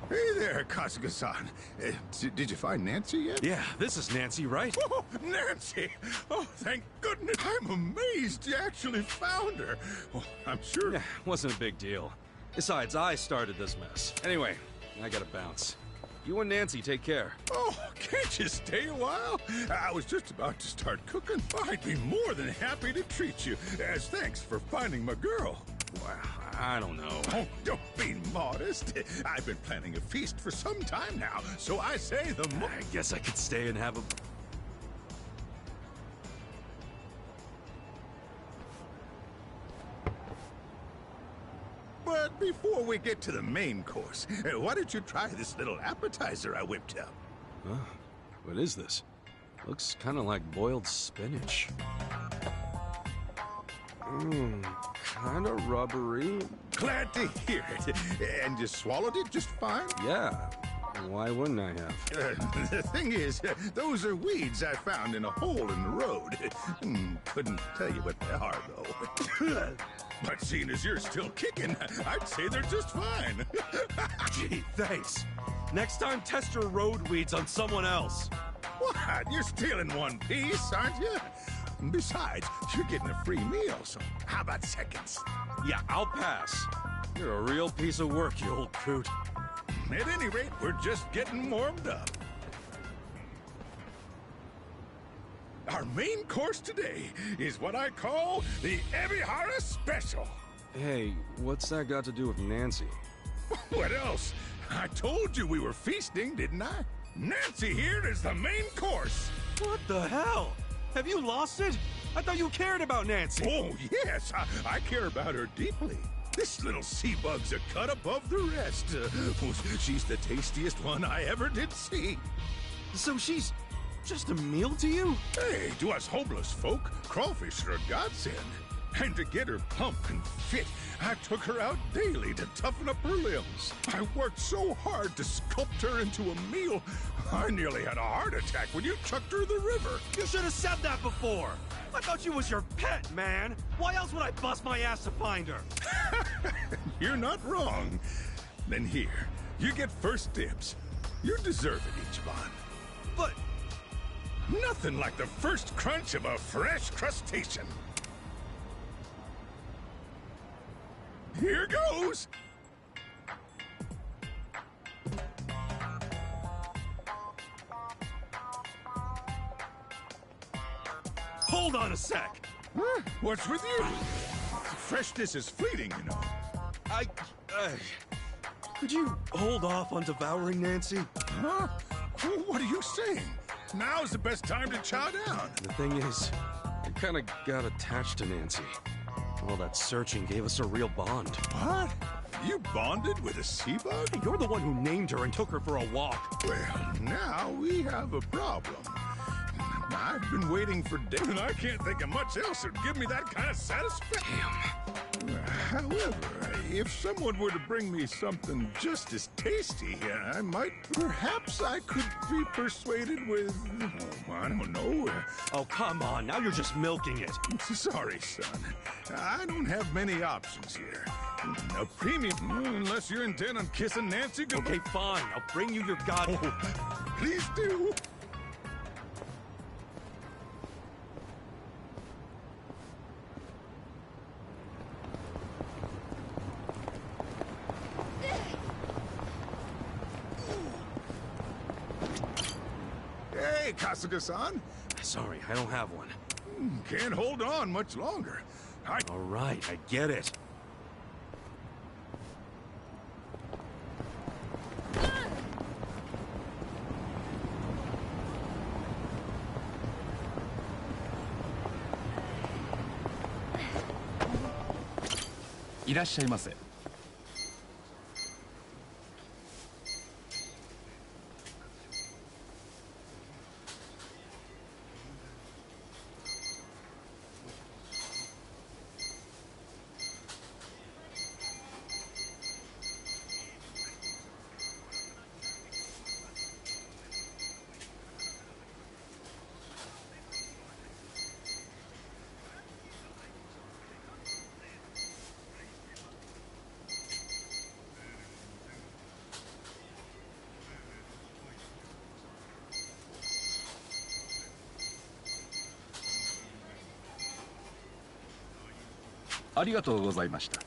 Hey there, Kasuga-san. Did you find Nancy yet? Yeah, this is Nancy, right? Oh, Nancy! Oh, thank goodness. I'm amazed you actually found her. Oh, I'm sure... Yeah, wasn't a big deal. Besides, I started this mess. Anyway, I gotta bounce. You and Nancy take care. Oh, can't you stay a while? I was just about to start cooking. I'd be more than happy to treat you, as thanks for finding my girl. Wow, I don't know. Oh, don't be modest. I've been planning a feast for some time now, so I say the more... I guess I could stay and have a... But before we get to the main course, why don't you try this little appetizer I whipped up? Huh? What is this? Looks kind of like boiled spinach. Kind of rubbery. Glad to hear it. And you swallowed it just fine? Yeah. Why wouldn't I have? The thing is, those are weeds I found in a hole in the road. Couldn't tell you what they are, though. But seeing as you're still kicking, I'd say they're just fine. Gee, thanks. Next time, test your road weeds on someone else. What? You're stealing one piece, aren't you? Besides, you're getting a free meal, so how about seconds? Yeah, I'll pass. You're a real piece of work, you old coot. At any rate, we're just getting warmed up. Our main course today is what I call the Ebihara Special. Hey, what's that got to do with Nancy? What else? I told you we were feasting, didn't I? Nancy here is the main course. What the hell? Have you lost it? I thought you cared about Nancy. Oh, yes, I care about her deeply. This little sea bug's a cut above the rest. She's the tastiest one I ever did see. So she's just a meal to you? Hey, to us homeless folk, crawfish are a godsend. And to get her plump and fit, I took her out daily to toughen up her limbs. I worked so hard to sculpt her into a meal, I nearly had a heart attack when you chucked her in the river. You should have said that before. I thought she was your pet, man. Why else would I bust my ass to find her? You're not wrong. Then here, you get first dibs. You deserve it, Ichiban. But... nothing like the first crunch of a fresh crustacean. Here goes! Hold on a sec! Huh? What's with you? Freshness is fleeting, you know. Could you hold off on devouring Nancy? Huh? What are you saying? Now's the best time to chow down. The thing is, I kind of got attached to Nancy. All that searching gave us a real bond. What? You bonded with a sea bug? You're the one who named her and took her for a walk. Well, now we have a problem. I've been waiting for days, and I can't think of much else that would give me that kind of satisfaction. Damn. However, if someone were to bring me something just as tasty, I might... perhaps I could be persuaded with... oh, I don't know. Oh, come on. Now you're just milking it. Sorry, son. I don't have many options here. A premium... unless you're intent on kissing Nancy... Okay, fine. I'll bring you your god... Oh, please do. Hey, Kasuga-san. Sorry, I don't have one. Can't hold on much longer. All right, I get it. Irashaimase. ありがとうございました。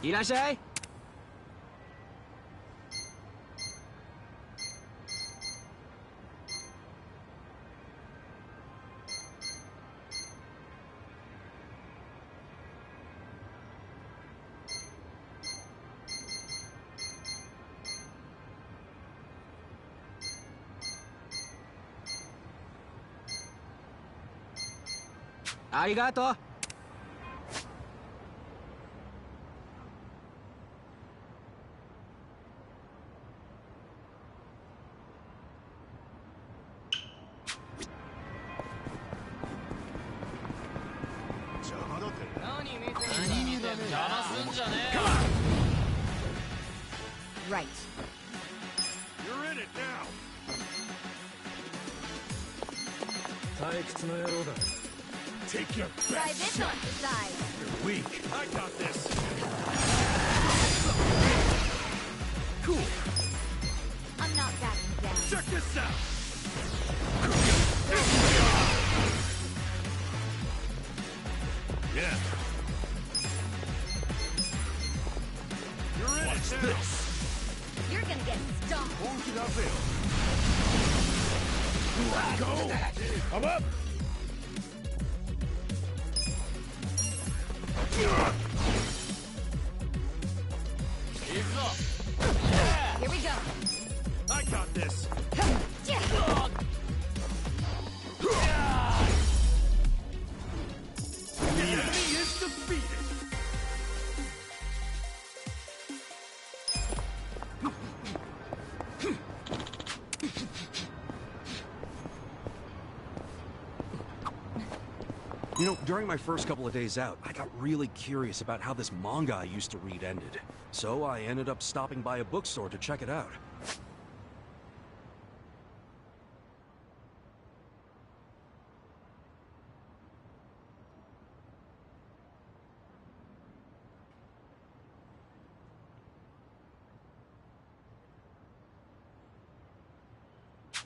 いらっしゃい。ありがとう。Right. You're in it now. Take your Try best this shot. on the side. You're weak. I got this. Cool. I'm not backing down. Check this out. Yeah. You're in Watch it now. this. You're gonna get stomped. Let's go. I'm up. Here we go. I got this. The enemy is defeated. You know, during my first couple of days out, I got really curious about how this manga I used to read ended. So I ended up stopping by a bookstore to check it out.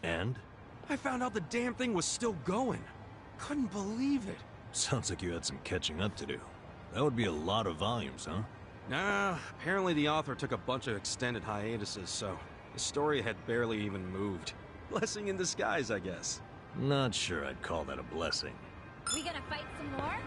And? I found out the damn thing was still going. Couldn't believe it. Sounds like you had some catching up to do. That would be a lot of volumes, huh? Nah, apparently the author took a bunch of extended hiatuses, so the story had barely even moved. Blessing in disguise, I guess. Not sure I'd call that a blessing. We gonna fight some more?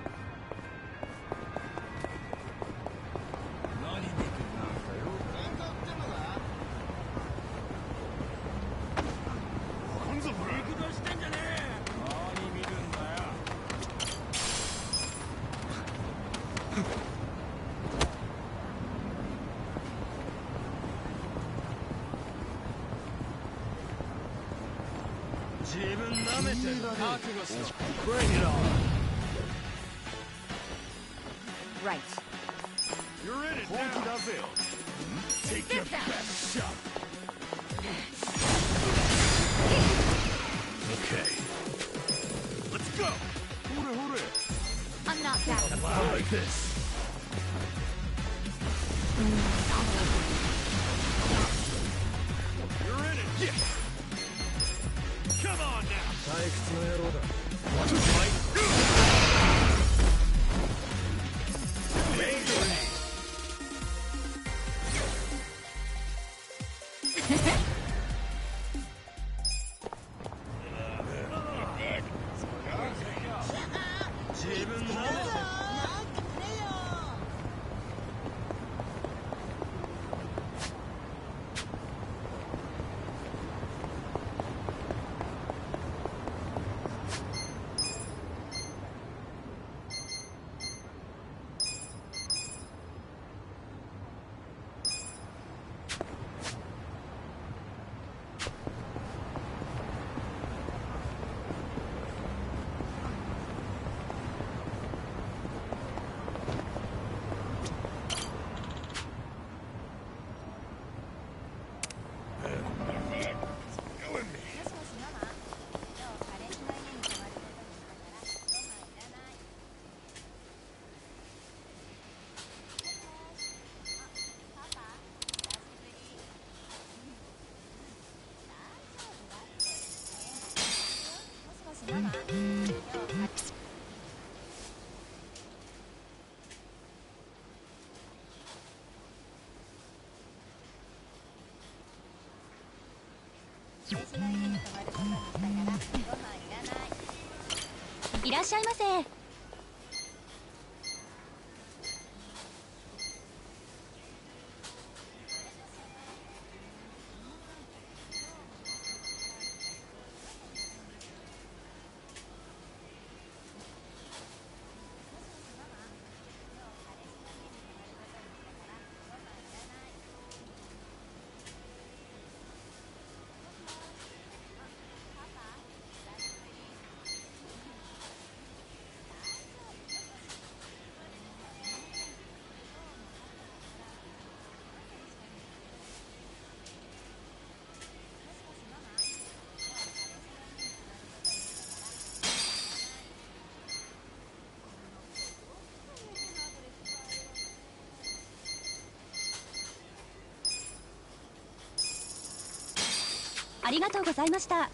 Bring it on! Right. You're in it now. Take your best shot. Okay. Let's go. I'm not backing down. I like this. You're in it. Yeah. Come on now. Want to fight?いらっしゃいませ。ありがとうございました。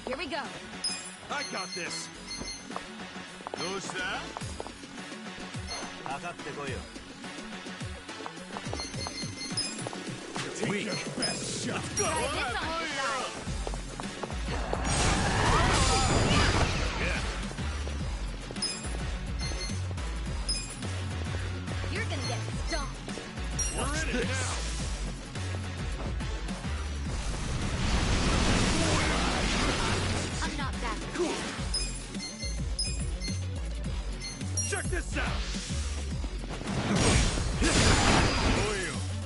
Here we go. I got this. どうした？かかってこいよ。Take your best shot. Go. Try this on your side. Yeah. You're gonna get stomped. We're in it now. I'm not backing down. Check this out.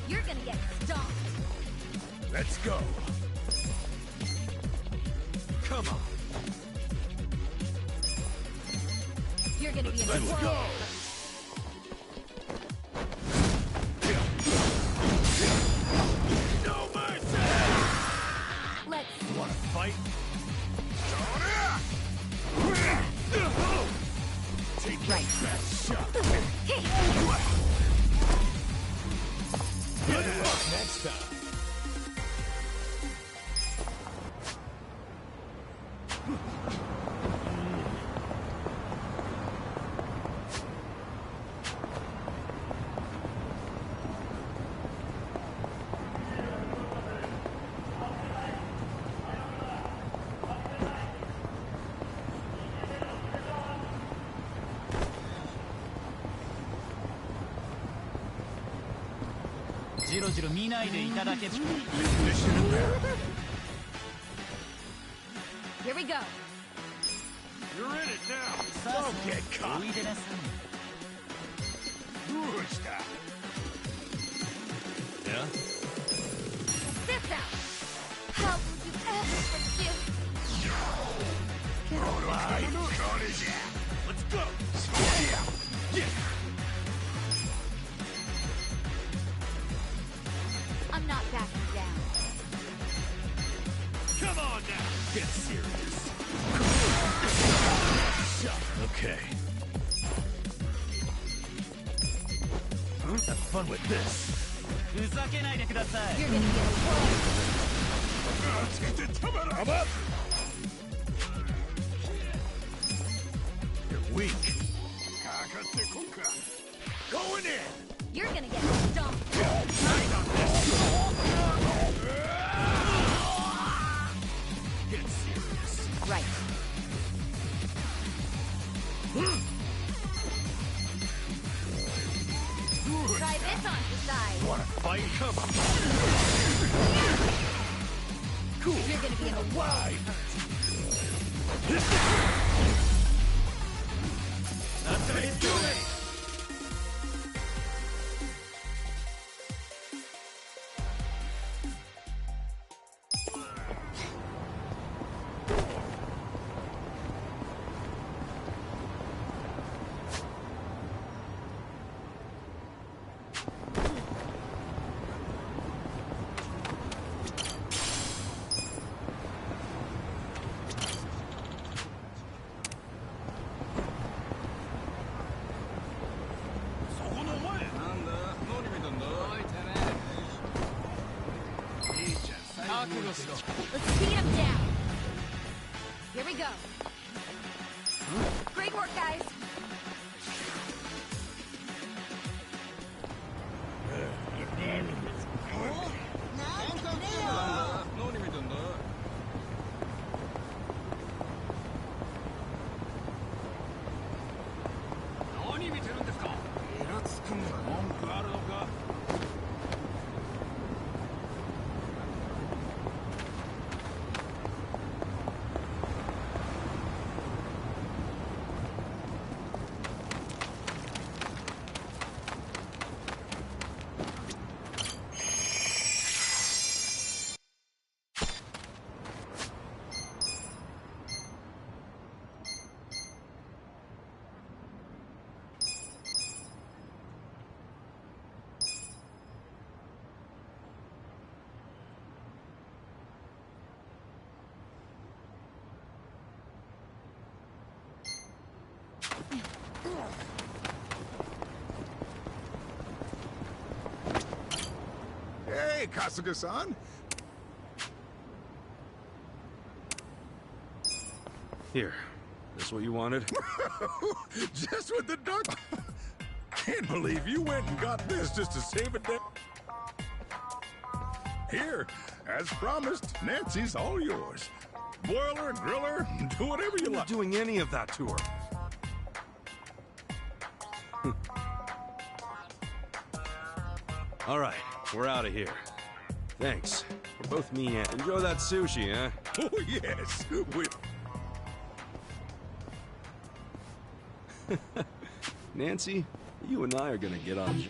You're gonna get stomped. Let's go. Come on. You're gonna be in Let's trouble. go. No mercy. Let's Wanna fight? Take your best shot. Good luck next time. Here we go. You're in it now. Don't get caught. Yeah? This out. How will you ever forgive? Let's go. I'm not backing down. Come on now. Get serious. Okay. Have fun with this. You're gonna get Come up. You're weak. Going in. You're gonna get stomped. I got this. Get serious. Right. Try this on Decide. Wanna fight? Come on. Cool. You're gonna be in a world of That's how you do it! Let's beat him down. Here we go. Great work, guys. Hey, Kasuga-san. Here. This what you wanted? Just what the duck... Can't believe you went and got this just to save a day. Here, as promised, Nancy's all yours. Boil her, grill her, do whatever you I'm like. not doing any of that to her. All right, we're out of here. Thanks. For both me and... Enjoy that sushi, huh? Oh, yes. Nancy, you and I are gonna get on...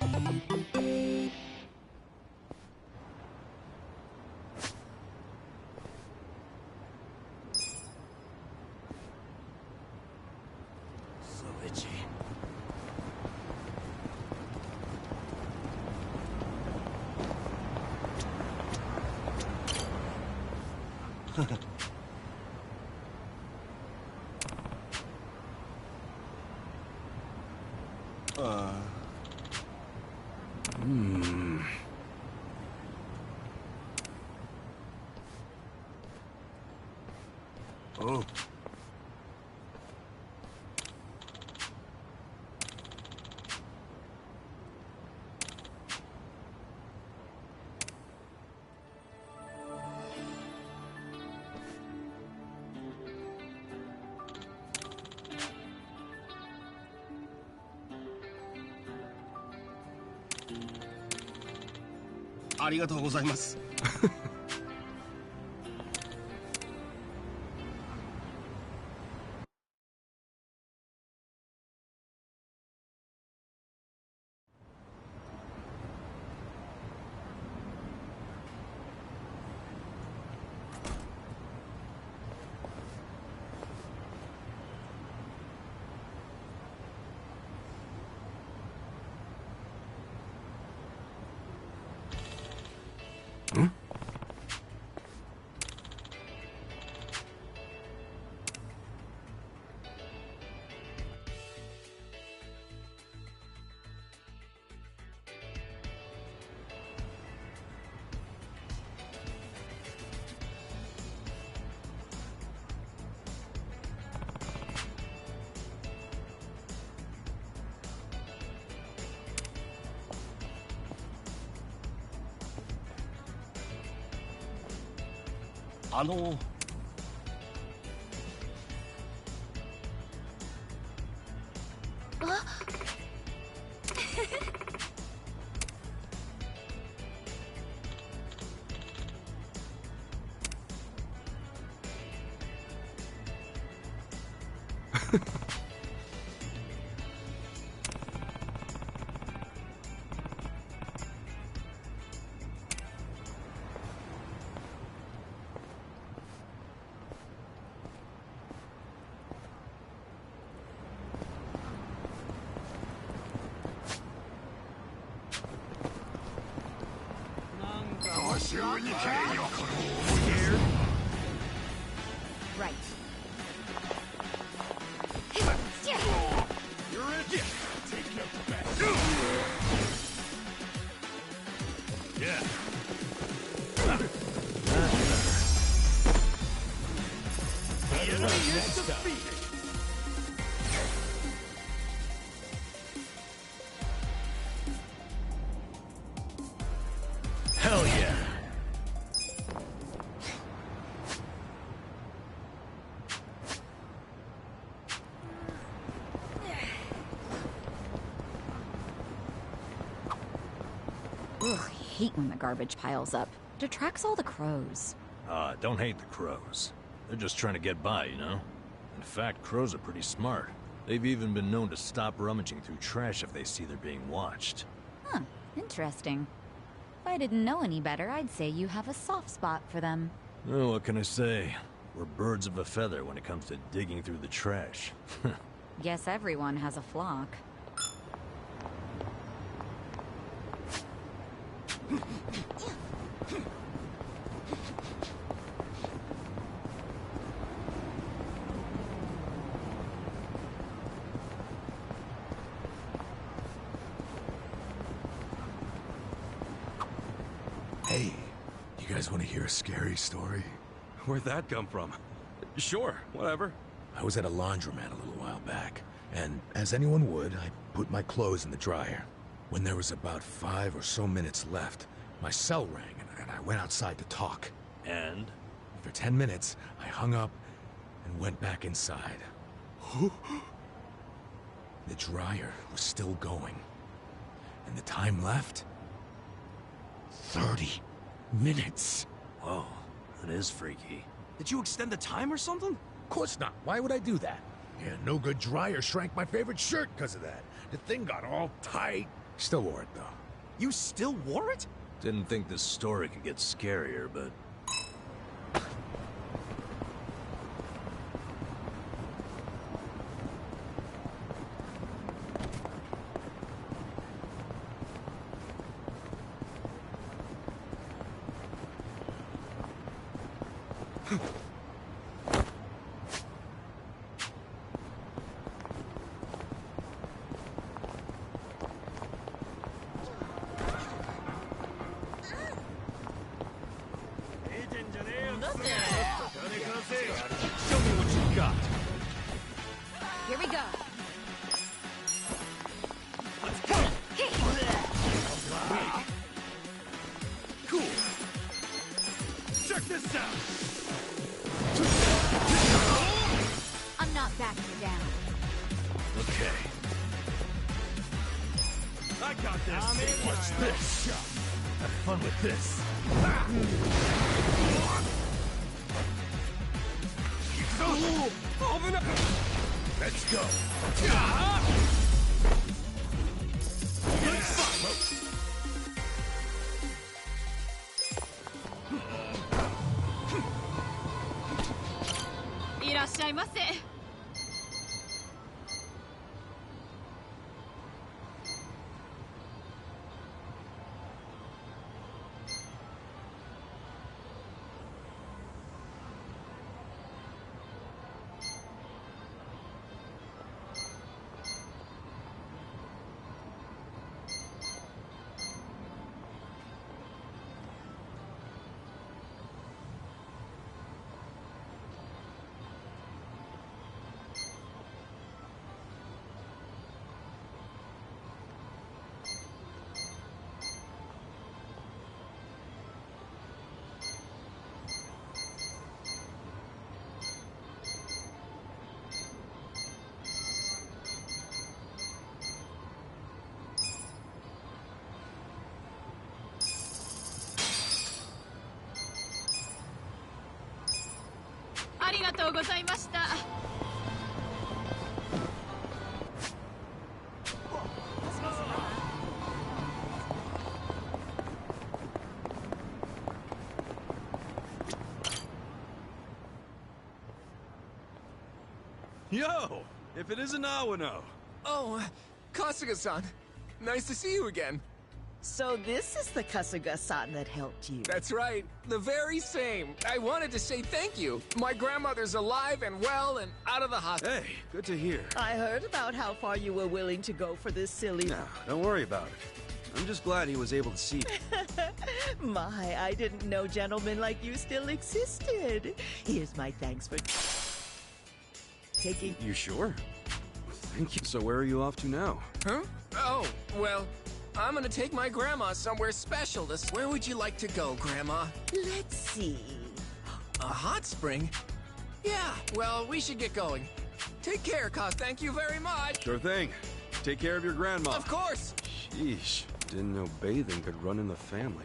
So itchy. Oh. Right. You're it. Take your best. Yeah. The enemy is defeated. Hell yeah. Ugh, I hate when the garbage piles up. It attracts all the crows. Don't hate the crows. They're just trying to get by, you know? In fact, crows are pretty smart. They've even been known to stop rummaging through trash if they see they're being watched. Huh, interesting. If I didn't know any better, I'd say you have a soft spot for them. Oh, what can I say? We're birds of a feather when it comes to digging through the trash. Guess everyone has a flock. Hey, you guys want to hear a scary story? Where'd that come from? Sure, whatever. I was at a laundromat a little while back, and as anyone would, I put my clothes in the dryer. When there was about 5 or so minutes left, my cell rang, and I went outside to talk. And? For 10 minutes, I hung up and went back inside. The dryer was still going. And the time left? 30 minutes. Whoa, that is freaky. Did you extend the time or something? Of course not. Why would I do that? Yeah, no good dryer shrank my favorite shirt because of that. The thing got all tight. Still wore it, though. You still wore it? Didn't think this story could get scarier, but... Show me what you got. Here we go. Let's go. Cool. Check this out. I'm not backing down. Okay. I got this. Watch this. Have fun with this. Let's go. Good fight. いらっしゃいませ。ありがとうございました。Yo! If it isn't Awano. Oh, Kasuga-san. Nice to see you again. So this is the Kasuga-san that helped you. That's right. The very same. I wanted to say thank you. My grandmother's alive and well and out of the hospital. Hey, good to hear. I heard about how far you were willing to go for this silly... No, don't worry about it. I'm just glad he was able to see. My, I didn't know gentlemen like you still existed. Here's my thanks for taking... You sure? Thank you. So where are you off to now? Huh? Oh, well, I'm gonna take my grandma somewhere special. Where would you like to go, Grandma? Let's see. A hot spring? Yeah, well, we should get going. Take care, Cos. Thank you very much. Sure thing. Take care of your grandma. Of course. Sheesh. Didn't know bathing could run in the family.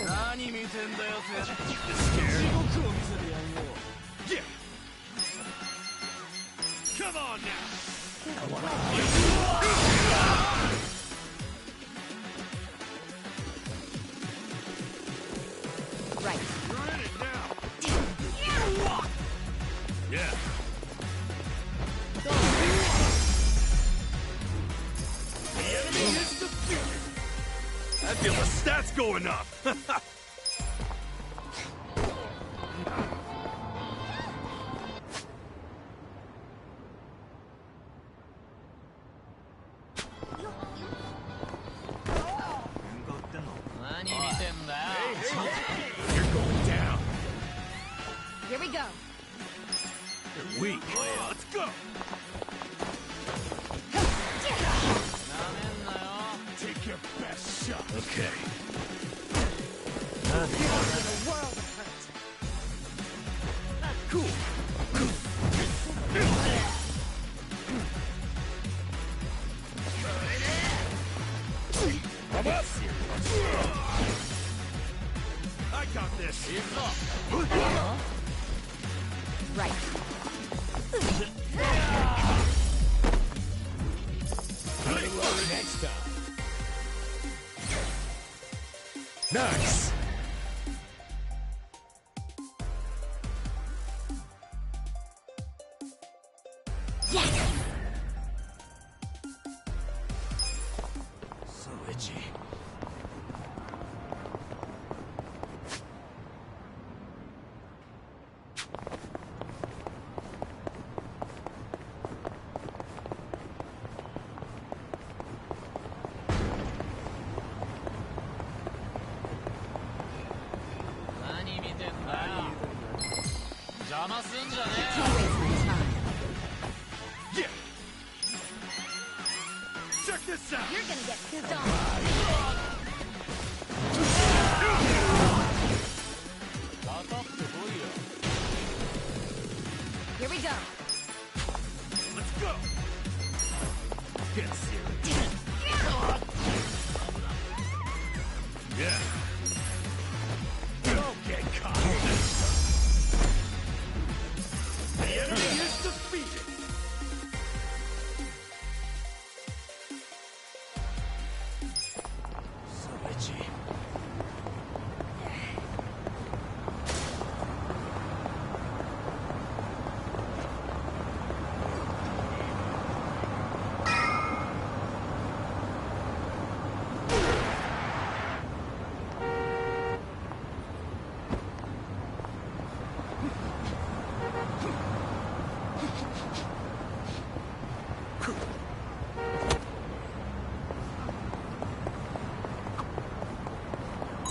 何見てんだよ、地獄を見せてやんよ。Yeah. Come on now. Right. You're in it now. Yeah. The enemy is defeated. I feel the stats going up. You're going down. Here we go. You're weak. Let's go. Take your best shot. Okay. You're in a world of hurt. Cool. I'm up. I got this. Right. Next time. Nice. Yes! So itchy. Yeah. Check this out. You're gonna get stomped. Here we go. Let's go. Get serious. Yeah. Don't get caught. The enemy is defeated. So itchy.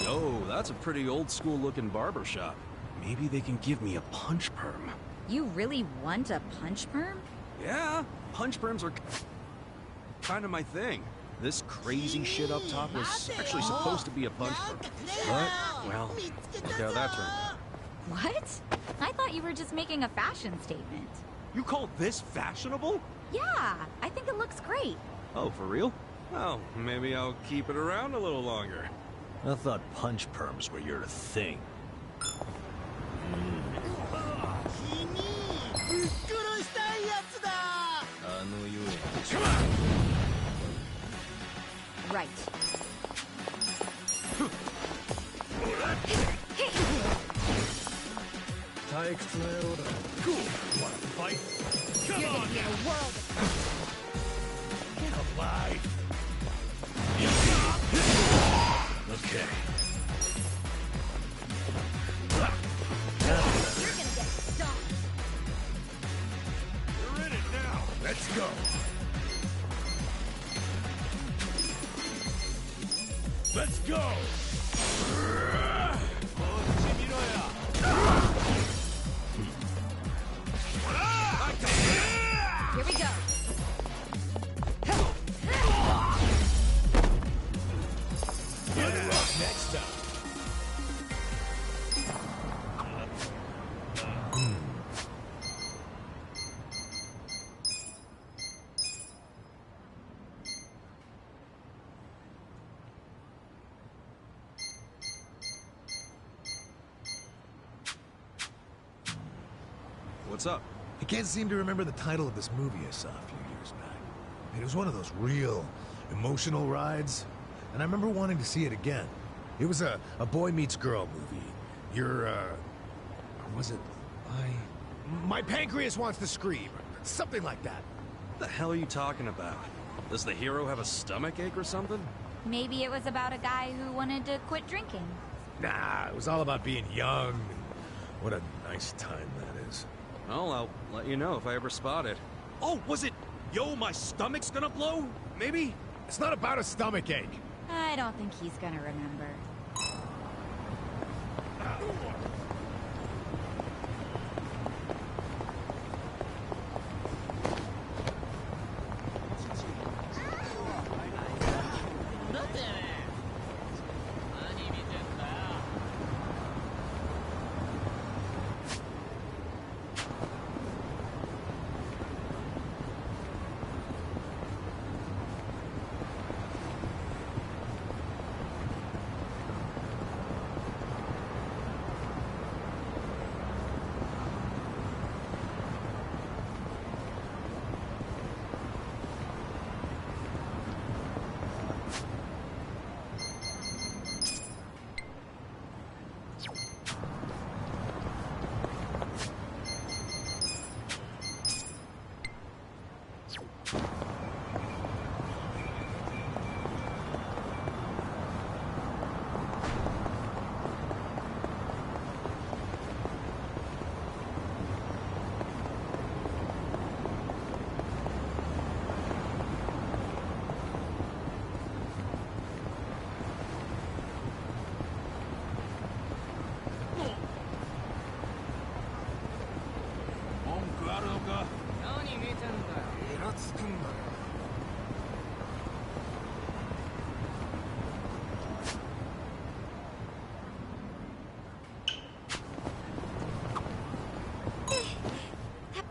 Yo, that's a pretty old-school looking barber shop. Maybe they can give me a punch perm. You really want a punch perm? Yeah, punch perms are kind of my thing. This crazy shit up top was actually supposed to be a punch perm. But, well, look how that turned out. What? I thought you were just making a fashion statement. You call this fashionable? Yeah, I think it looks great. Oh, for real? Well, maybe I'll keep it around a little longer. I thought punch perms were your thing. Right. Cool. Wanna fight? Come You're on gonna be in now. a world of hurt. Get alive. Okay. You're gonna get stomped. You're in it now. Let's go. Let's go. Here we go. Good luck next time. What's up? I can't seem to remember the title of this movie I saw a few years back. It was one of those real emotional rides, and I remember wanting to see it again. It was a boy meets girl movie. Or was it My pancreas wants to scream. Something like that. What the hell are you talking about? Does the hero have a stomach ache or something? Maybe it was about a guy who wanted to quit drinking. Nah, it was all about being young. What a nice time that is. Well, I'll let you know if I ever spot it. Oh, was it, yo, my stomach's gonna blow? Maybe? It's not about a stomach ache. I don't think he's gonna remember.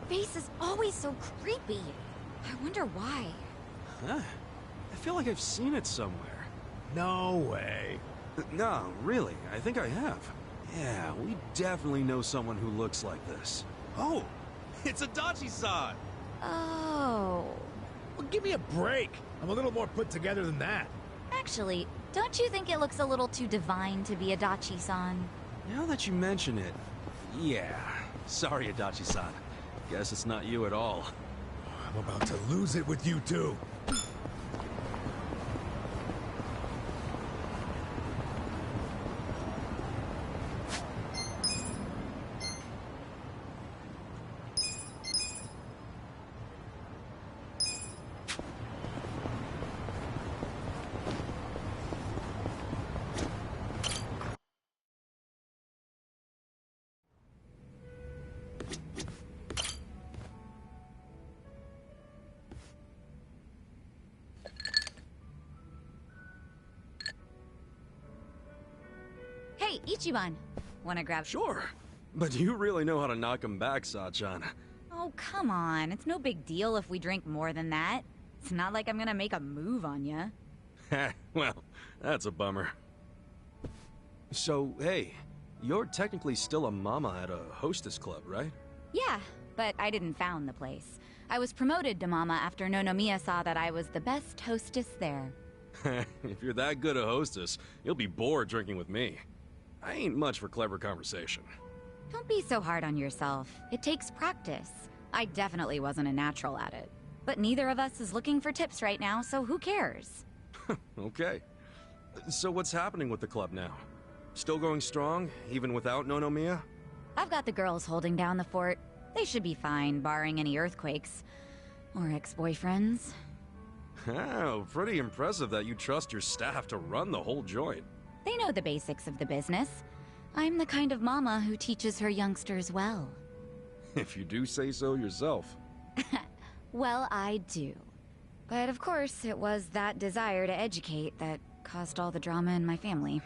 Face is always so creepy. I wonder why. Huh? I feel like I've seen it somewhere. No way. No, really, I think I have. Yeah, we definitely know someone who looks like this. Oh, it's Adachi-san! Oh. Well, give me a break. I'm a little more put together than that. Actually, don't you think it looks a little too divine to be Adachi-san? Now that you mention it, yeah. Sorry, Adachi-san. Guess it's not you at all. I'm about to lose it with you two. Hey, Ichiban. Wanna grab— Sure. But you really know how to knock him back, Sachan. Oh, come on. It's no big deal if we drink more than that. It's not like I'm gonna make a move on ya. Well, that's a bummer. So, hey, you're technically still a mama at a hostess club, right? Yeah, but I didn't found the place. I was promoted to mama after Nonomiya saw that I was the best hostess there. If you're that good a hostess, you'll be bored drinking with me. I ain't much for clever conversation. Don't be so hard on yourself. It takes practice. I definitely wasn't a natural at it. But neither of us is looking for tips right now, so who cares? Okay. So what's happening with the club now? Still going strong, even without Nonomiya? I've got the girls holding down the fort. They should be fine, barring any earthquakes. Or ex-boyfriends. Oh, pretty impressive that you trust your staff to run the whole joint. They know the basics of the business. I'm the kind of mama who teaches her youngsters well. If you do say so yourself. Well, I do. But of course, it was that desire to educate that caused all the drama in my family.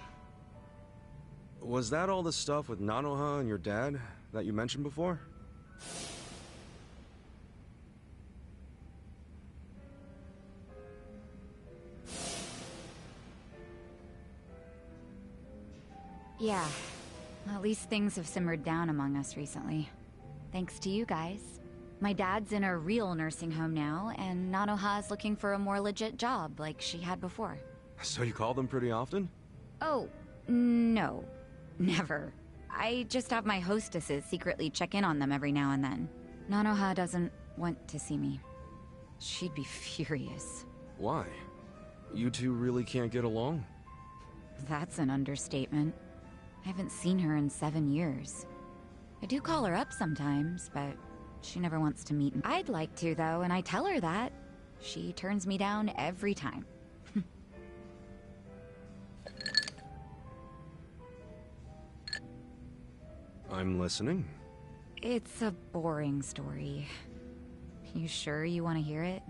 Was that all the stuff with Nanoha and your dad that you mentioned before? Yeah. At least things have simmered down among us recently. thanks to you guys. My dad's in a real nursing home now, and Nanoha's looking for a more legit job like she had before. So you call them pretty often? Oh, no. Never. I just have my hostesses secretly check in on them every now and then. Nanoha doesn't want to see me. She'd be furious. Why? You two really can't get along? That's an understatement. I haven't seen her in 7 years. I do call her up sometimes, but she never wants to meet me. I'd like to, though, and I tell her that. She turns me down every time. I'm listening. It's a boring story. You sure you want to hear it?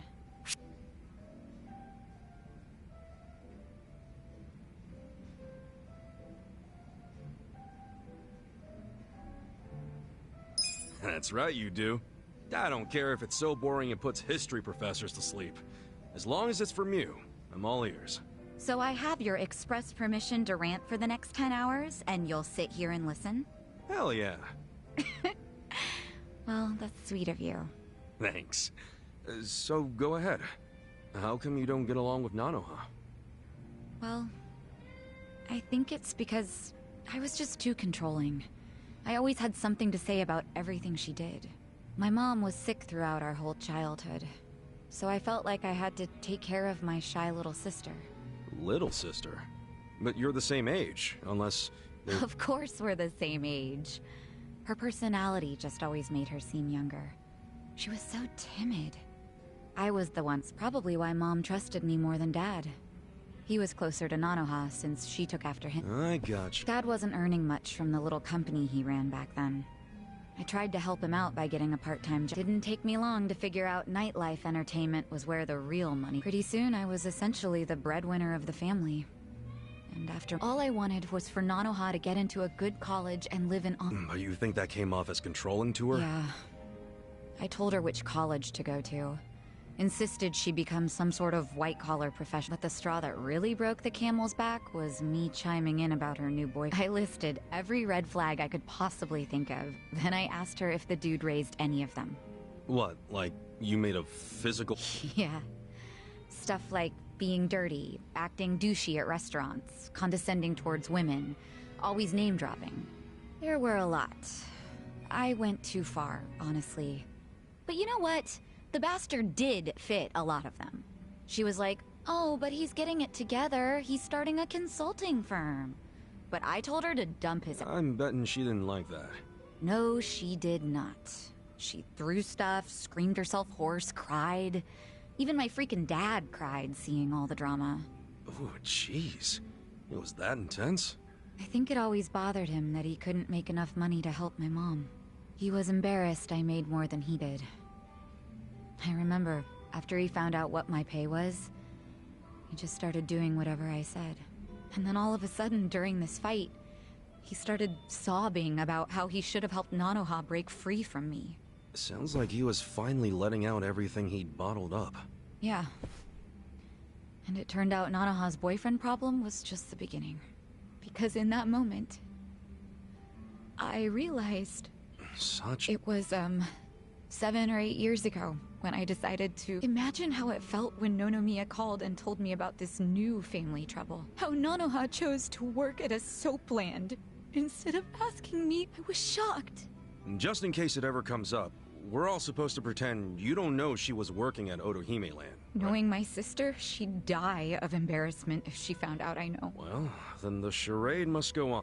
That's right, you do. I don't care if it's so boring it puts history professors to sleep. As long as it's from you, I'm all ears. So I have your express permission to rant for the next 10 hours, and you'll sit here and listen? Hell yeah. Well, that's sweet of you. Thanks. So go ahead. How come you don't get along with Nanoha? Well, I think it's because I was just too controlling. I always had something to say about everything she did. My mom was sick throughout our whole childhood, so I felt like I had to take care of my shy little sister. Little sister? But you're the same age, unless... Of course we're the same age. Her personality just always made her seem younger. She was so timid. I was the one, probably why Mom trusted me more than Dad. He was closer to Nanoha since she took after him. I gotcha. Dad wasn't earning much from the little company he ran back then. I tried to help him out by getting a part-time job. Didn't take me long to figure out nightlife entertainment was where the real money. Pretty soon I was essentially the breadwinner of the family. And after all I wanted was for Nanoha to get into a good college and live in But you think that came off as controlling to her? Yeah. I told her which college to go to. Insisted she become some sort of white-collar professional. But the straw that really broke the camel's back was me chiming in about her new boy. I listed every red flag I could possibly think of. Then I asked her if the dude raised any of them. What, like you made a physical... Yeah. Stuff like being dirty, acting douchey at restaurants, condescending towards women, always name-dropping. There were a lot. I went too far, honestly. But you know what? The bastard did fit a lot of them. She was like, oh, but he's getting it together. He's starting a consulting firm. But I told her to dump his... I'm betting she didn't like that. No, she did not. She threw stuff, screamed herself hoarse, cried. Even my freaking dad cried seeing all the drama. Oh, jeez. It was that intense? I think it always bothered him that he couldn't make enough money to help my mom. He was embarrassed I made more than he did. I remember, after he found out what my pay was, he just started doing whatever I said. And then all of a sudden, during this fight, he started sobbing about how he should have helped Nanoha break free from me. Sounds like he was finally letting out everything he'd bottled up. Yeah. And it turned out Nanoha's boyfriend problem was just the beginning. Because in that moment, I realized... It was, 7 or 8 years ago, when I decided to... Imagine how it felt when Nonomiya called and told me about this new family trouble. How Nanoha chose to work at a soap land. Instead of asking me, I was shocked. Just in case it ever comes up, we're all supposed to pretend you don't know she was working at Otohime Land. Knowing my sister, she'd die of embarrassment if she found out I know. Well, then the charade must go on.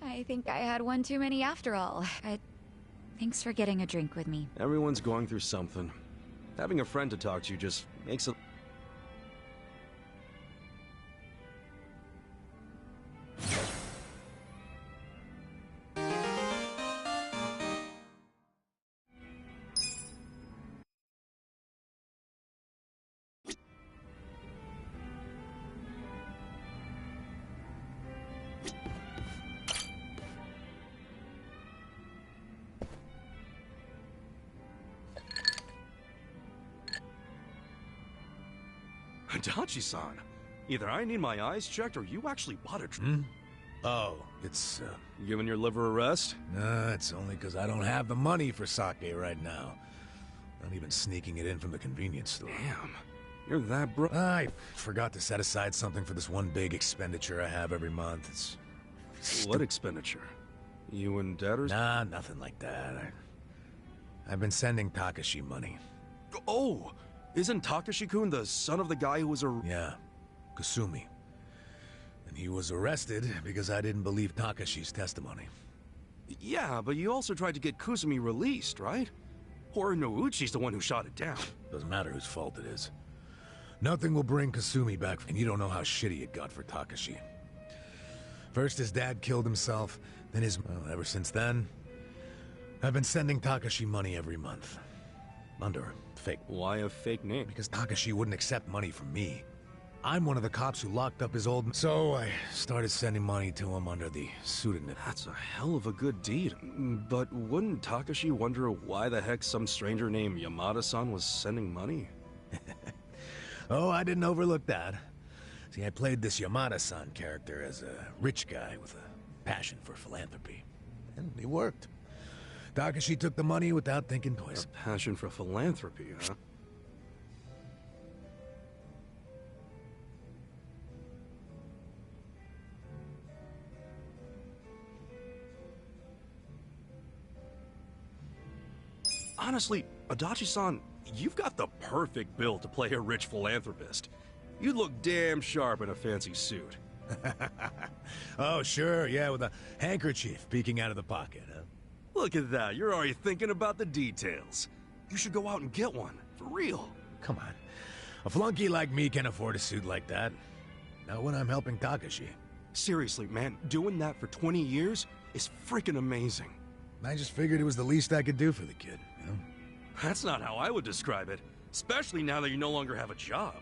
I think I had one too many after all. Thanks for getting a drink with me. Everyone's going through something. Having a friend to talk to just makes it... Adachi-san, Either I need my eyes checked or you actually bought a... Oh, it's, You giving your liver a rest? Nah, it's only because I don't have the money for sake right now. Not even sneaking it in from the convenience store. Damn. You're that broke. I forgot to set aside something for this one big expenditure I have every month. It's... What expenditure? You and debtors? Nah, nothing like that. I've been sending Takashi money. Oh! Isn't Takashi-kun the son of the guy who was a... Yeah, Kasumi. And he was arrested because I didn't believe Takashi's testimony. Yeah, but you also tried to get Kusumi released, right? Or Nouchi's the one who shot it down. Doesn't matter whose fault it is. Nothing will bring Kasumi back, and you don't know how shitty it got for Takashi. First his dad killed himself, then his... Well, ever since then, I've been sending Takashi money every month. Under a fake... Why a fake name? Because Takashi wouldn't accept money from me. I'm one of the cops who locked up his old... So I started sending money to him under the pseudonym. That's a hell of a good deed. But wouldn't Takashi wonder why the heck some stranger named Yamada-san was sending money? Oh, I didn't overlook that. See, I played this Yamada-san character as a rich guy with a passion for philanthropy. And it worked. Takashi took the money without thinking twice. A passion for philanthropy, huh? Honestly, Adachi-san, you've got the perfect build to play a rich philanthropist. You'd look damn sharp in a fancy suit. Oh, sure, yeah, with a handkerchief peeking out of the pocket, huh? Look at that, you're already thinking about the details. You should go out and get one, for real. Come on. A flunky like me can afford a suit like that. Not when I'm helping Takashi. Seriously, man, doing that for 20 years is freaking amazing. I just figured it was the least I could do for the kid, you know? That's not how I would describe it, especially now that you no longer have a job.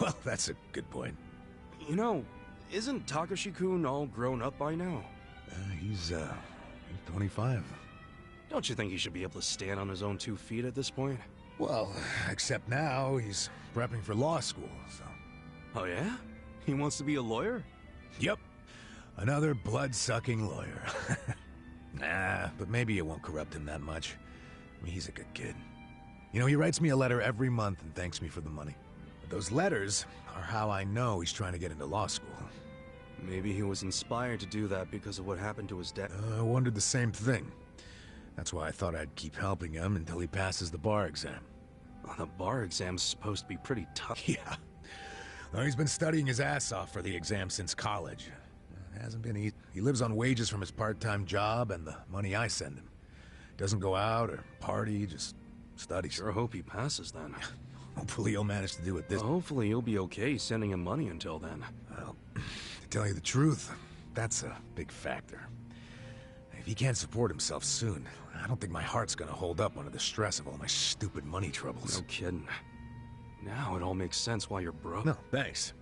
Well, that's a good point. You know, isn't Takashi-kun all grown up by now? He's 25. Don't you think he should be able to stand on his own 2 feet at this point? Well, except now he's prepping for law school, so... Oh yeah? He wants to be a lawyer? Yep. Another blood-sucking lawyer. Nah, but maybe it won't corrupt him that much. I mean, he's a good kid. You know, he writes me a letter every month and thanks me for the money. But those letters are how I know he's trying to get into law school. Maybe he was inspired to do that because of what happened to his dad. I wondered the same thing. That's why I thought I'd keep helping him until he passes the bar exam. Well, the bar exam's supposed to be pretty tough. Yeah. Well, he's been studying his ass off for the exam since college. It hasn't been easy. He lives on wages from his part-time job and the money I send him. Doesn't go out or party, just studies. Sure hope he passes then. Hopefully he'll manage to do it this... Well, hopefully you'll be okay sending him money until then. Well, to tell you the truth, that's a big factor. If he can't support himself soon, I don't think my heart's gonna hold up under the stress of all my stupid money troubles. No kidding. Now it all makes sense why you're broke. No, thanks.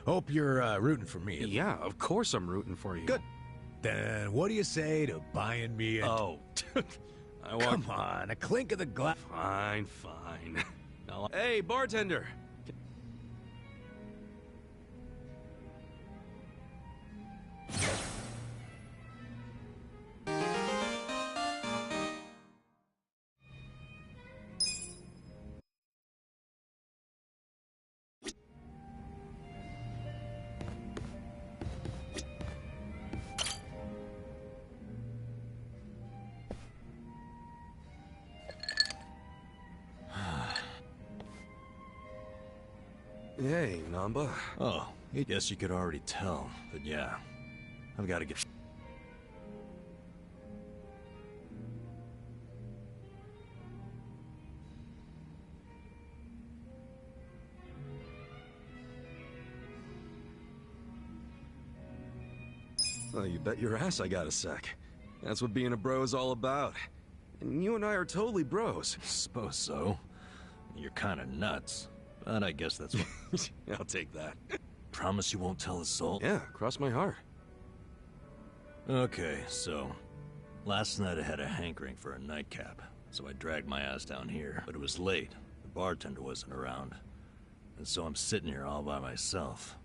Hope you're rooting for me. Yeah, of course I'm rooting for you. Good. Then what do you say to buying me a... Oh. Come on, a clink of the glass. Fine, fine. Now, hey, bartender. Hey, Namba. Oh, I guess you could already tell, but yeah. I've got to get... Well, you bet your ass I got a sec. That's what being a bro is all about. And you and I are totally bros. Suppose so. You're kind of nuts. But I guess that's what... I'll take that. Promise you won't tell a soul? Yeah, cross my heart. Okay, so... Last night I had a hankering for a nightcap, so I dragged my ass down here. But it was late. The bartender wasn't around. And so I'm sitting here all by myself.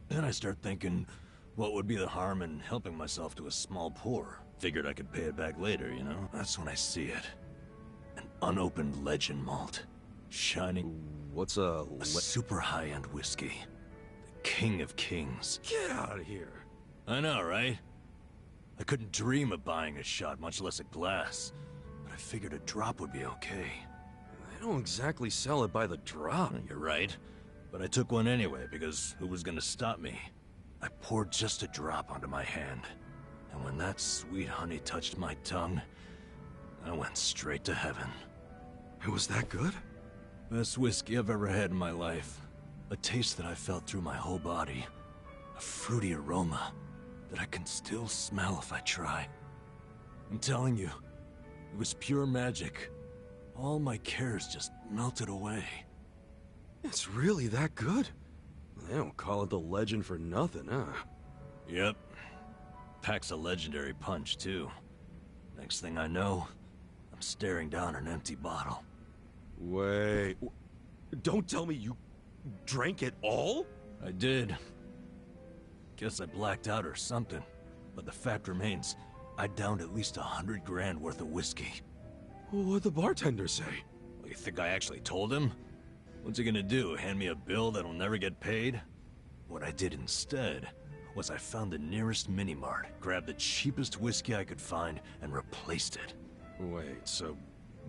Then I start thinking, what would be the harm in helping myself to a small pour? Figured I could pay it back later, you know? That's when I see it. An unopened legend malt. Shining... What's a super high-end whiskey. The king of kings. Get out of here. I know, right? I couldn't dream of buying a shot, much less a glass. But I figured a drop would be okay. They don't exactly sell it by the drop. You're right. But I took one anyway, because who was gonna stop me? I poured just a drop onto my hand. And when that sweet honey touched my tongue, I went straight to heaven. It was that good? Best whiskey I've ever had in my life. A taste that I felt through my whole body. A fruity aroma that I can still smell if I try. I'm telling you, it was pure magic. All my cares just melted away. It's really that good? They don't call it the legend for nothing, huh? Yep. Packs a legendary punch, too. Next thing I know, I'm staring down an empty bottle. Wait... Don't tell me you drank it all? I did. Guess I blacked out or something. But the fact remains, I downed at least 100 grand worth of whiskey. What'd the bartender say? Well, you think I actually told him? What's he gonna do, hand me a bill that'll never get paid? What I did instead was I found the nearest mini-mart, grabbed the cheapest whiskey I could find, and replaced it. Wait, so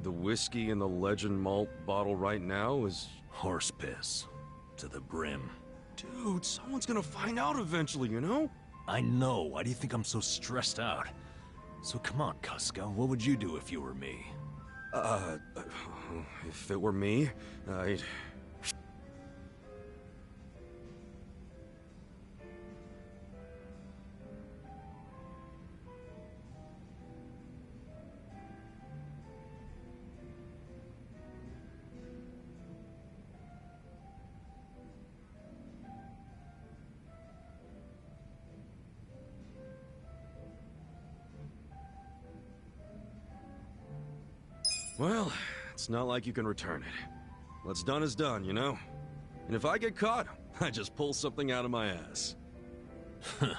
the whiskey in the legend malt bottle right now is... horse piss. To the brim. Dude, someone's gonna find out eventually, you know? I know. Why do you think I'm so stressed out? So come on, Kuska. What would you do if you were me? If it were me, I'd... Well, it's not like you can return it. What's done is done, you know? And if I get caught, I just pull something out of my ass. That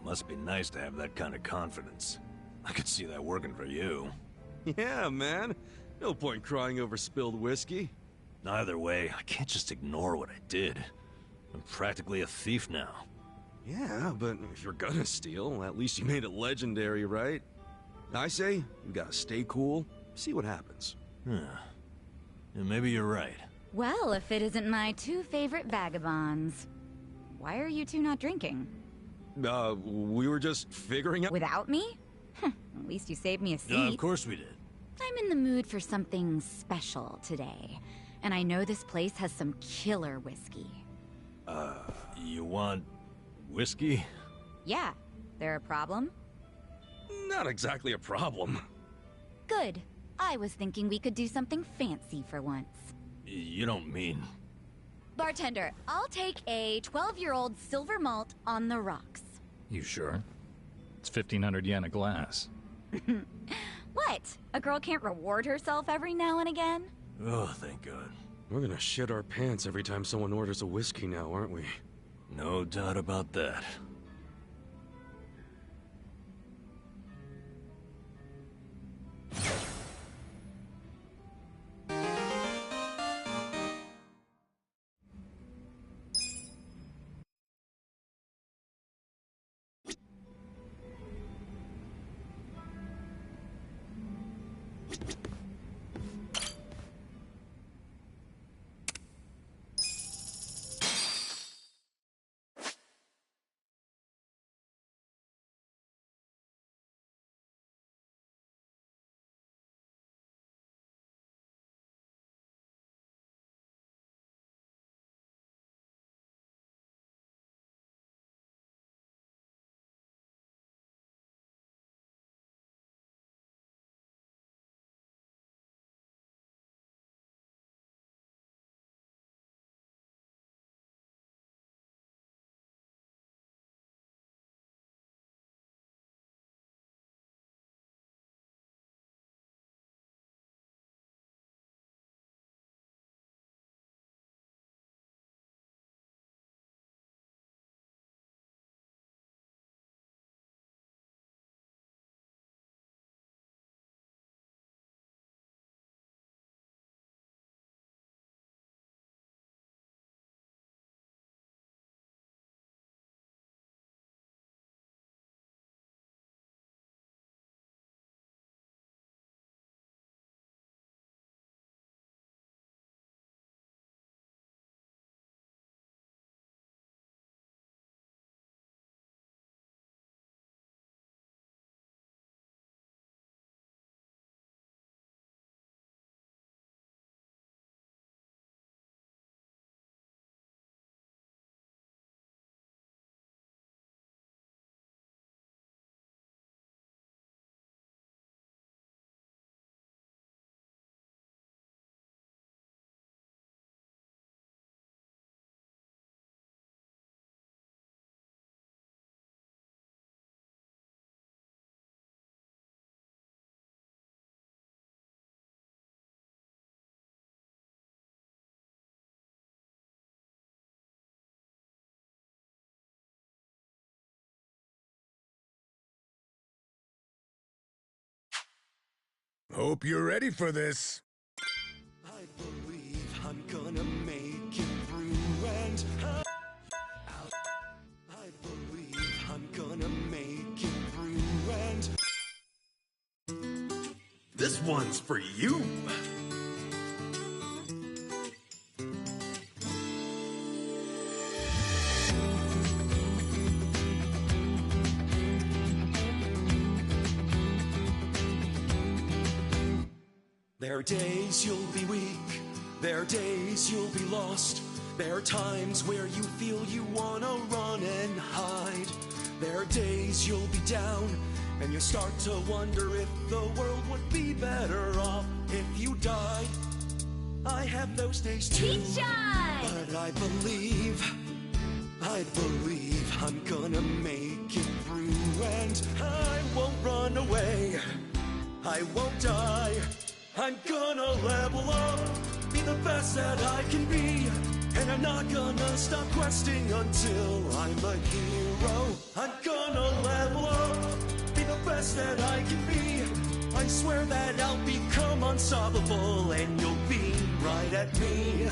must be nice to have that kind of confidence. I could see that working for you. Yeah, man. No point crying over spilled whiskey. Either way, I can't just ignore what I did. I'm practically a thief now. Yeah, but if you're gonna steal, at least you made it legendary, right? I say, you gotta stay cool, see what happens. Yeah, maybe you're right. Well, if it isn't my two favorite vagabonds. Why are you two not drinking? We were just figuring out— Without me? At least you saved me a seat. Of course we did. I'm in the mood for something special today. And I know this place has some killer whiskey. You want whiskey? Yeah. There a problem? Not exactly a problem. Good. I was thinking we could do something fancy for once. You don't mean... Bartender, I'll take a 12-year-old silver malt on the rocks. You sure? It's 1,500 yen a glass. What? A girl can't reward herself every now and again? Oh, thank God. We're gonna shit our pants every time someone orders a whiskey now, aren't we? No doubt about that. Hope you're ready for this. I believe I'm gonna make it through, and I believe I'm gonna make it through, and This one's for you. there are days you'll be weak, there are days you'll be lost, there are times where you feel you wanna run and hide, there are days you'll be down, and you start to wonder if the world would be better off if you died. I have those days too, but I believe I'm gonna make it through, and I won't run away, I won't die. I'm gonna level up, be the best that I can be, and I'm not gonna stop questing until I'm a hero. I'm gonna level up, be the best that I can be. I swear that I'll become unstoppable, and you'll be right at me.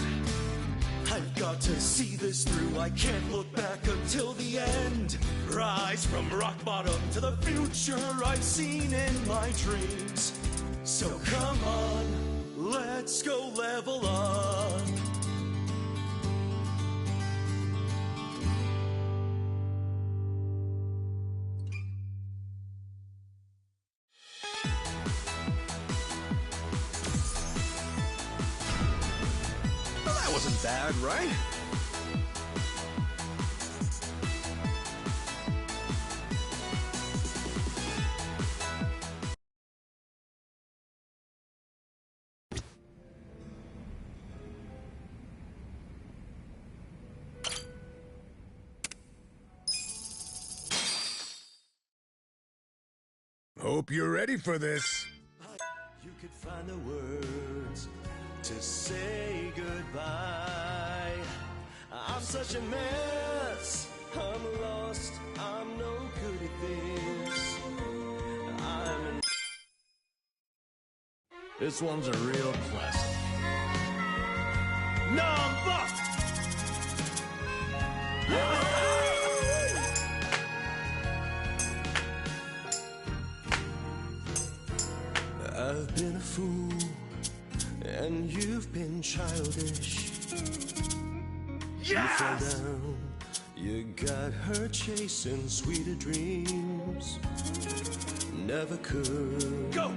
I've got to see this through, I can't look back until the end. Rise from rock bottom to the future I've seen in my dreams. So come on, let's go level up. Well, that wasn't bad, right? Hope you're ready for this. You could find the words to say goodbye. I'm such a mess, I'm lost, I'm no good at this. This one's a real classic. Number! I've been a fool, and you've been childish. Yes! You fell down, you got her chasing sweeter dreams. Never could go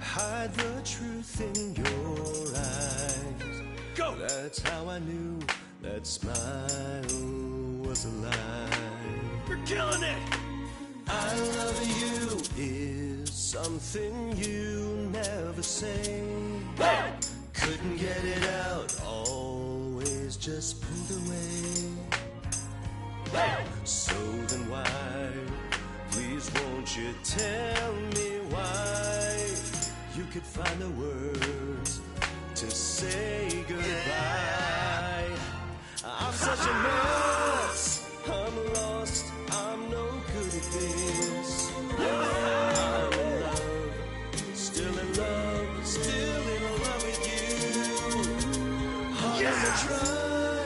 hide the truth in your eyes. Go! That's how I knew that smile was a lie. You're killing it! I love you is something you never say. Hey! Couldn't get it out, always just pulled away. Hey! So then why, please won't you tell me why? You could find the words to say goodbye. Yeah. I'm such a mess, I'm lost, I'm no good at this. I'm in love, still in love, still in love with you. Hard to try,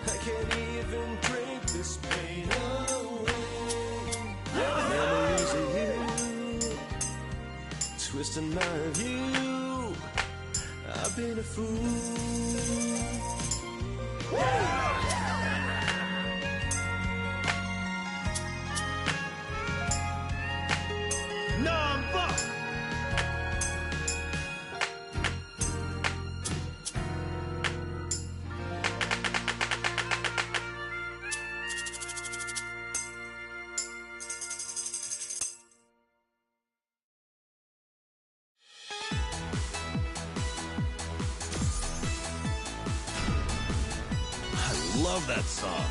I can't even drink this pain away. Memories of you, twisting my view. I've been a fool. Number! I love that song.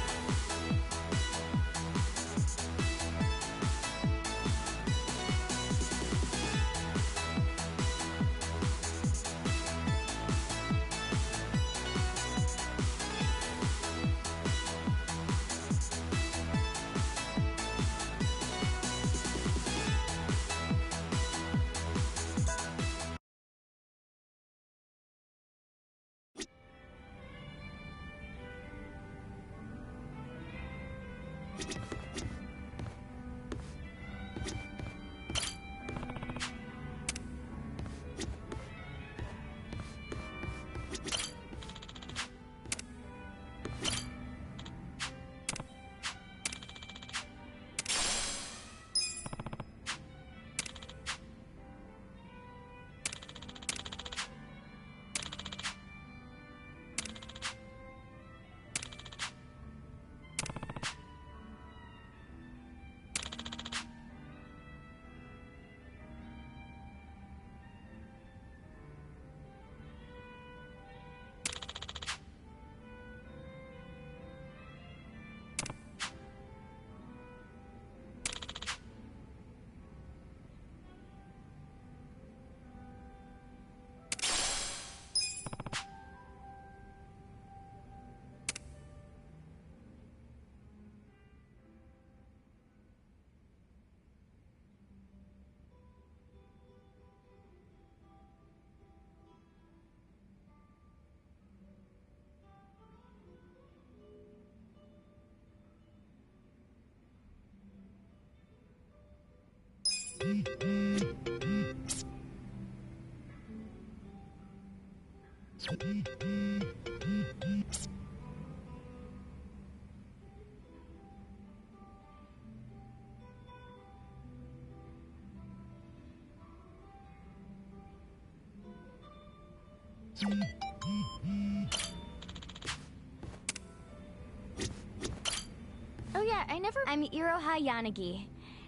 Oh yeah, I'm Iroha Yanagi.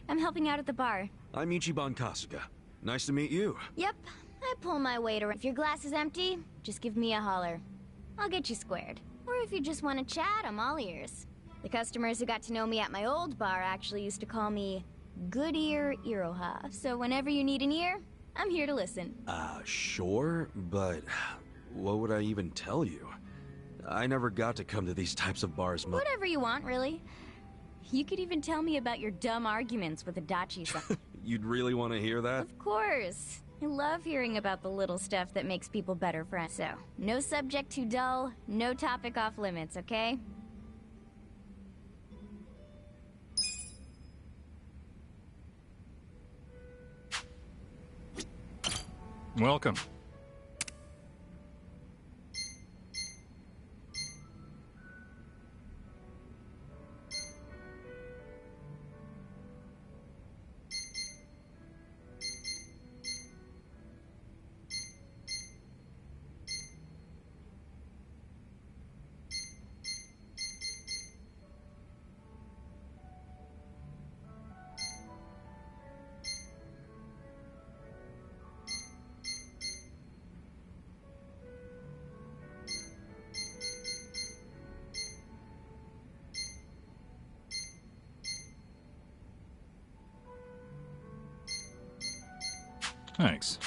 I'm helping out at the bar. I'm Ichiban Kasuga. Nice to meet you. Yep, I pull my weight around. If your glass is empty, just give me a holler. I'll get you squared. Or if you just want to chat, I'm all ears. The customers who got to know me at my old bar actually used to call me Good Ear Iroha. So whenever you need an ear, I'm here to listen. Sure, but what would I even tell you? I never got to come to these types of bars much. Whatever you want, really. You could even tell me about your dumb arguments with Adachi-san. You'd really want to hear that? Of course. I love hearing about the little stuff that makes people better friends. So, no subject too dull, no topic off limits, okay? Welcome. Thanks.